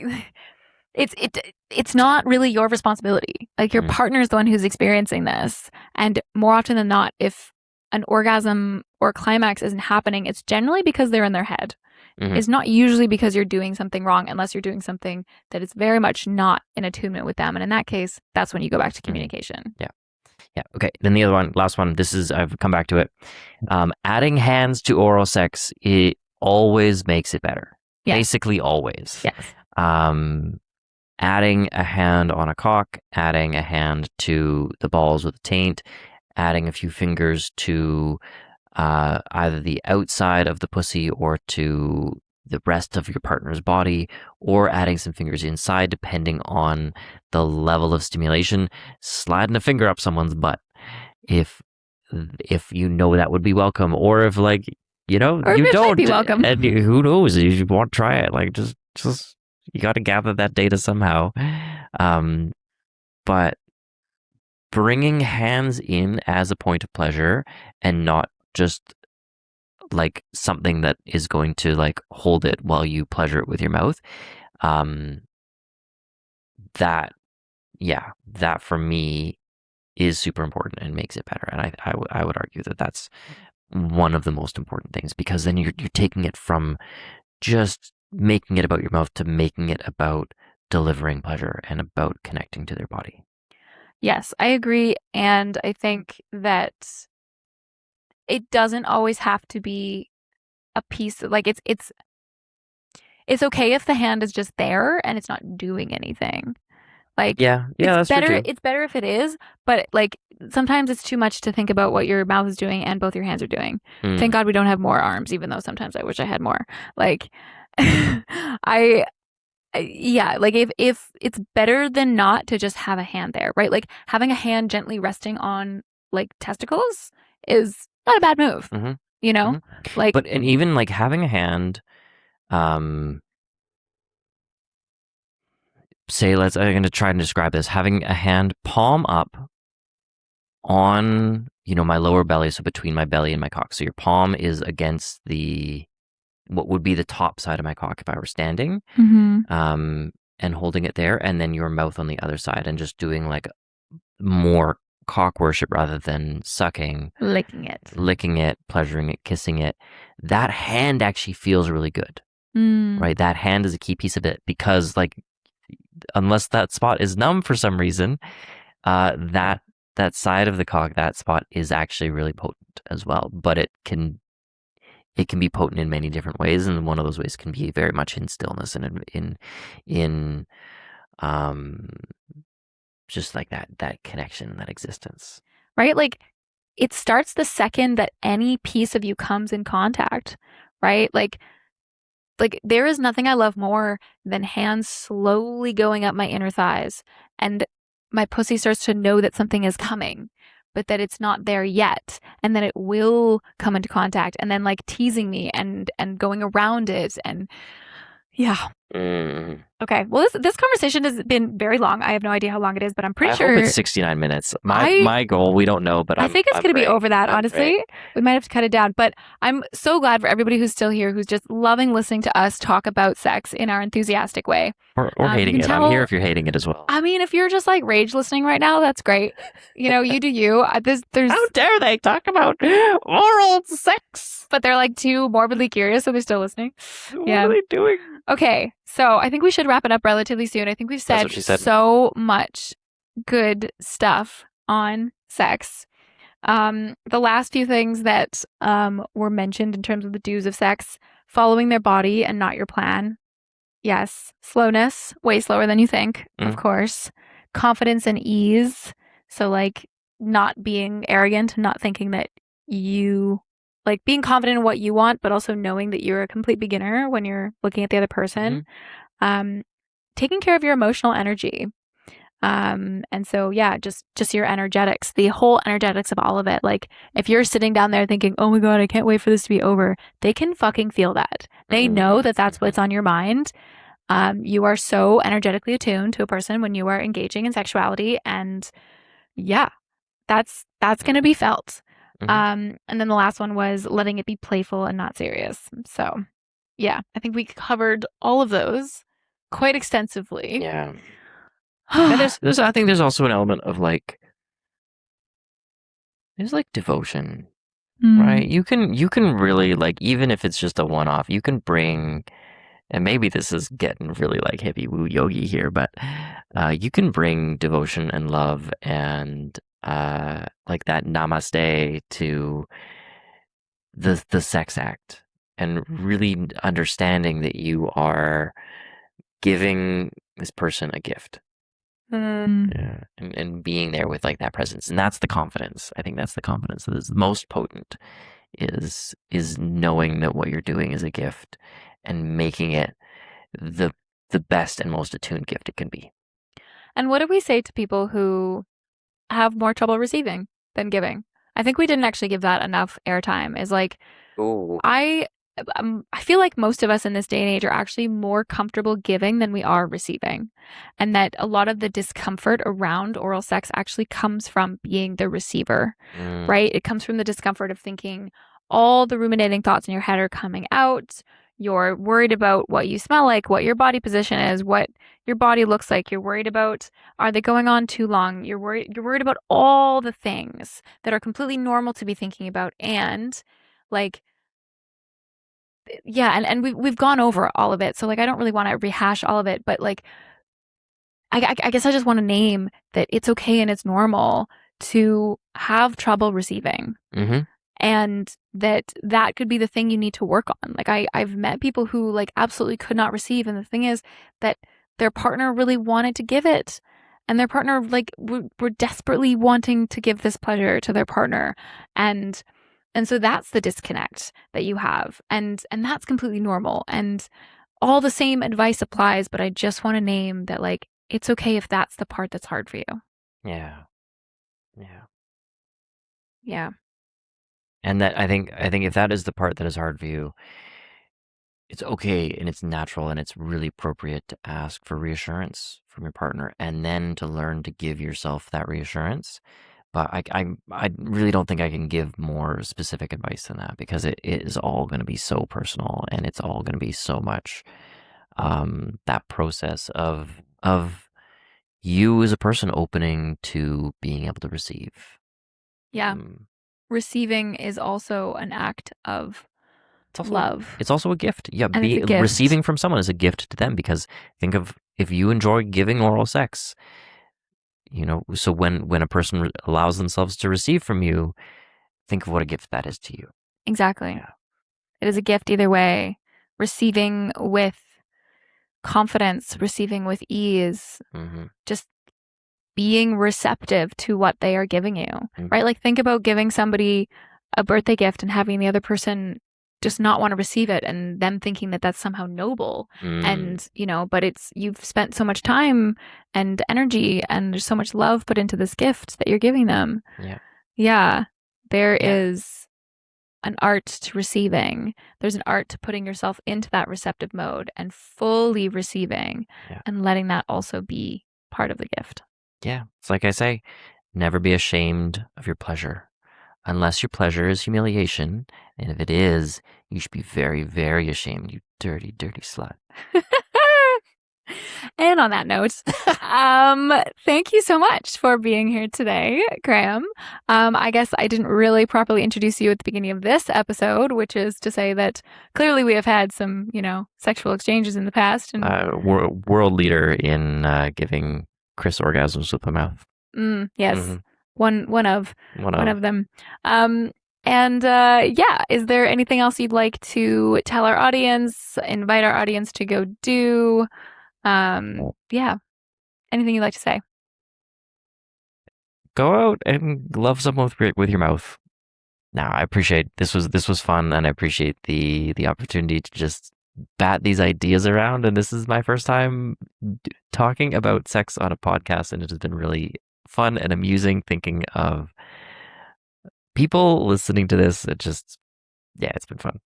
it's not really your responsibility. Like, your partner is the one who's experiencing this. And more often than not, if an orgasm or climax isn't happening, it's generally because they're in their head. It's not usually because you're doing something wrong, unless you're doing something that is very much not in attunement with them. And in that case, that's when you go back to communication. Yeah. Okay. Then the other one, last one. I've come back to it. Adding hands to oral sex, it always makes it better. Yes. Basically, always. Yes. Adding a hand on a cock, adding a hand to the balls with the taint, adding a few fingers to either the outside of the pussy or to the rest of your partner's body, or adding some fingers inside, depending on the level of stimulation. Sliding a finger up someone's butt, if you know that would be welcome, or if like you don't be welcome, and who knows, you want to try it. Like just you got to gather that data somehow. But bringing hands in as a point of pleasure and not just like something that is going to like hold it while you pleasure it with your mouth, that for me is super important and makes it better. And I would argue that that's one of the most important things, because then you're taking it from just making it about your mouth to making it about delivering pleasure and about connecting to their body. Yes, I agree. And I think that it doesn't always have to be a piece of, like, it's okay if the hand is just there and it's not doing anything. Like, that's better. true too. It's better if it is, but like sometimes it's too much to think about what your mouth is doing and both your hands are doing. Thank God we don't have more arms, even though sometimes I wish I had more. Like, like if it's better than not to just have a hand there, right? Like having a hand gently resting on like testicles is not a bad move, hmm you know? hmm Like, But and even like having a hand, um, say I'm going to try and describe this. Having a hand palm up on my lower belly, so between my belly and my cock. So your palm is against the what would be the top side of my cock if I were standing, mm-hmm, and holding it there, and then your mouth on the other side, and just doing like more cock worship rather than sucking, licking it, pleasuring it, kissing it. That hand actually feels really good, Mm. right? That hand is a key piece of it because, like, unless that spot is numb for some reason, that side of the cock, that spot is actually really potent as well. But it can be potent in many different ways, and one of those ways can be very much in stillness and in um just like that connection, that existence. Right? Like, it starts the second that any piece of you comes in contact, right? Like there is nothing I love more than hands slowly going up my inner thighs and my pussy starts to know that something is coming, but that it's not there yet and that it will come into contact and then like teasing me and going around it and yeah. Mm. Okay. Well, this conversation has been very long. I have no idea how long it is, but I'm pretty I sure hope it's 69 minutes. My I my goal, we don't know, but I I'm think it's I'm going to be praying. over that, I'm honestly. praying. We might have to cut it down, but I'm so glad for everybody who's still here, who's just loving listening to us talk about sex in our enthusiastic way. Or You hating can it. I'm here tell, if you're hating it as well. I mean, if you're just like rage listening right now, that's great. You do you. There's, How dare they talk about oral sex? but they're like too morbidly curious, so they're still listening. What Yeah. are they doing? Okay, so I think we should wrap it up relatively soon. I think we've That's said what she said. so much good stuff on sex. The last few things that were mentioned in terms of the do's of sex: following their body and not your plan. Yes, slowness, way slower than you think, of course. Confidence and ease. So like not being arrogant, not thinking that you like being confident in what you want, but also knowing that you're a complete beginner when you're looking at the other person. Taking care of your emotional energy. And so yeah, just your energetics, the whole energetics of all of it. Like if you're sitting down there thinking, "Oh my god, I can't wait for this to be over." They can fucking feel that. They know that that's what's on your mind. You are so energetically attuned to a person when you are engaging in sexuality, and yeah, that's going to be felt. And then the last one was letting it be playful and not serious. So, yeah, I think we covered all of those quite extensively. Yeah. And I think there's also an element of like there's like devotion, right? You can really, like, even if it's just a one-off, you can bring, and maybe this is getting really like hippie woo yogi here, but you can bring devotion and love and like that namaste to the sex act, and really understanding that you are giving this person a gift. Yeah, and being there with like that presence, and that's the confidence. I think that's the confidence that is the most potent. Is knowing that what you're doing is a gift, and making it the best and most attuned gift it can be. And what do we say to people who have more trouble receiving than giving? I think we didn't actually give that enough airtime. Is like, Oh, I feel like most of us in this day and age are actually more comfortable giving than we are receiving. And that a lot of the discomfort around oral sex actually comes from being the receiver, right? It comes from the discomfort of thinking all the ruminating thoughts in your head are coming out. You're worried about what you smell like, what your body position is, what your body looks like. You're worried about, are they going on too long? You're worried about all the things that are completely normal to be thinking about. And like, yeah, and we've gone over all of it, so like I don't really want to rehash all of it, but like I guess I just want to name that it's okay and it's normal to have trouble receiving, and that could be the thing you need to work on. Like I've met people who like absolutely could not receive, and the thing is that their partner really wanted to give it, and their partner like were desperately wanting to give this pleasure to their partner, and so that's the disconnect that you have. And that's completely normal. And all the same advice applies, but I just want to name that like it's okay if that's the part that's hard for you. yeah, yeah. Yeah. And that I think if that is the part that is hard for you, it's okay and it's natural and it's really appropriate to ask for reassurance from your partner and then to learn to give yourself that reassurance. But I really don't think I can give more specific advice than that because it is all going to be so personal and it's all going to be so much that process of you as a person opening to being able to receive. Yeah. Receiving is also an act of love. It's also a gift. Yeah, And it's a gift. Receiving from someone is a gift to them because think of if you enjoy giving oral sex, so when a person allows themselves to receive from you, think of what a gift that is to you. Exactly. Yeah. It is a gift either way. Receiving with confidence, receiving with ease, just being receptive to what they are giving you, right? Like think about giving somebody a birthday gift and having the other person just not want to receive it and them thinking that that's somehow noble. And, but you've spent so much time and energy and there's so much love put into this gift that you're giving them. Yeah. There is an art to receiving. There's an art to putting yourself into that receptive mode and fully receiving and letting that also be part of the gift. Yeah. It's like I say, never be ashamed of your pleasure unless your pleasure is humiliation. And if it is, you should be very, very ashamed, you dirty, dirty slut. And on that note, thank you so much for being here today, Graham. I guess I didn't really properly introduce you at the beginning of this episode, which is to say that clearly we have had some, sexual exchanges in the past. And world leader in giving Kris orgasms with the mouth. Yes, one of them. Is there anything else you'd like to tell our audience, invite our audience to go do? Anything you'd like to say? Go out and love someone with your mouth. Now, I appreciate this was fun, and I appreciate the opportunity to just bat these ideas around. And this is my first time talking about sex on a podcast, and it has been really fun and amusing thinking of people listening to this. It's been fun.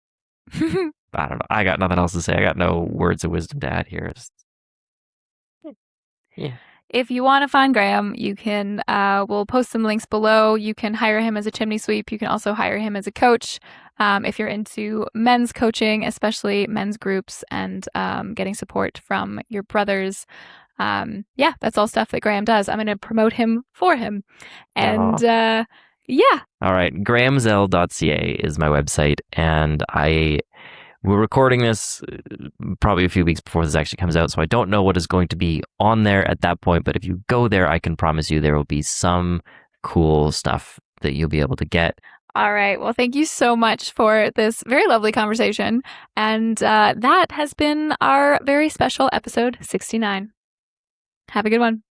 I don't know. I got nothing else to say. I got no words of wisdom to add here. If you want to find Graham, you can, we'll post some links below. You can hire him as a chimney sweep. You can also hire him as a coach. If you're into men's coaching, especially men's groups and getting support from your brothers. That's all stuff that Graham does. I'm going to promote him for him. And All right. grahamzell.ca is my website. And we're recording this probably a few weeks before this actually comes out, so I don't know what is going to be on there at that point, but if you go there, I can promise you there will be some cool stuff that you'll be able to get. All right. Well, thank you so much for this very lovely conversation. And that has been our very special episode 69. Have a good one.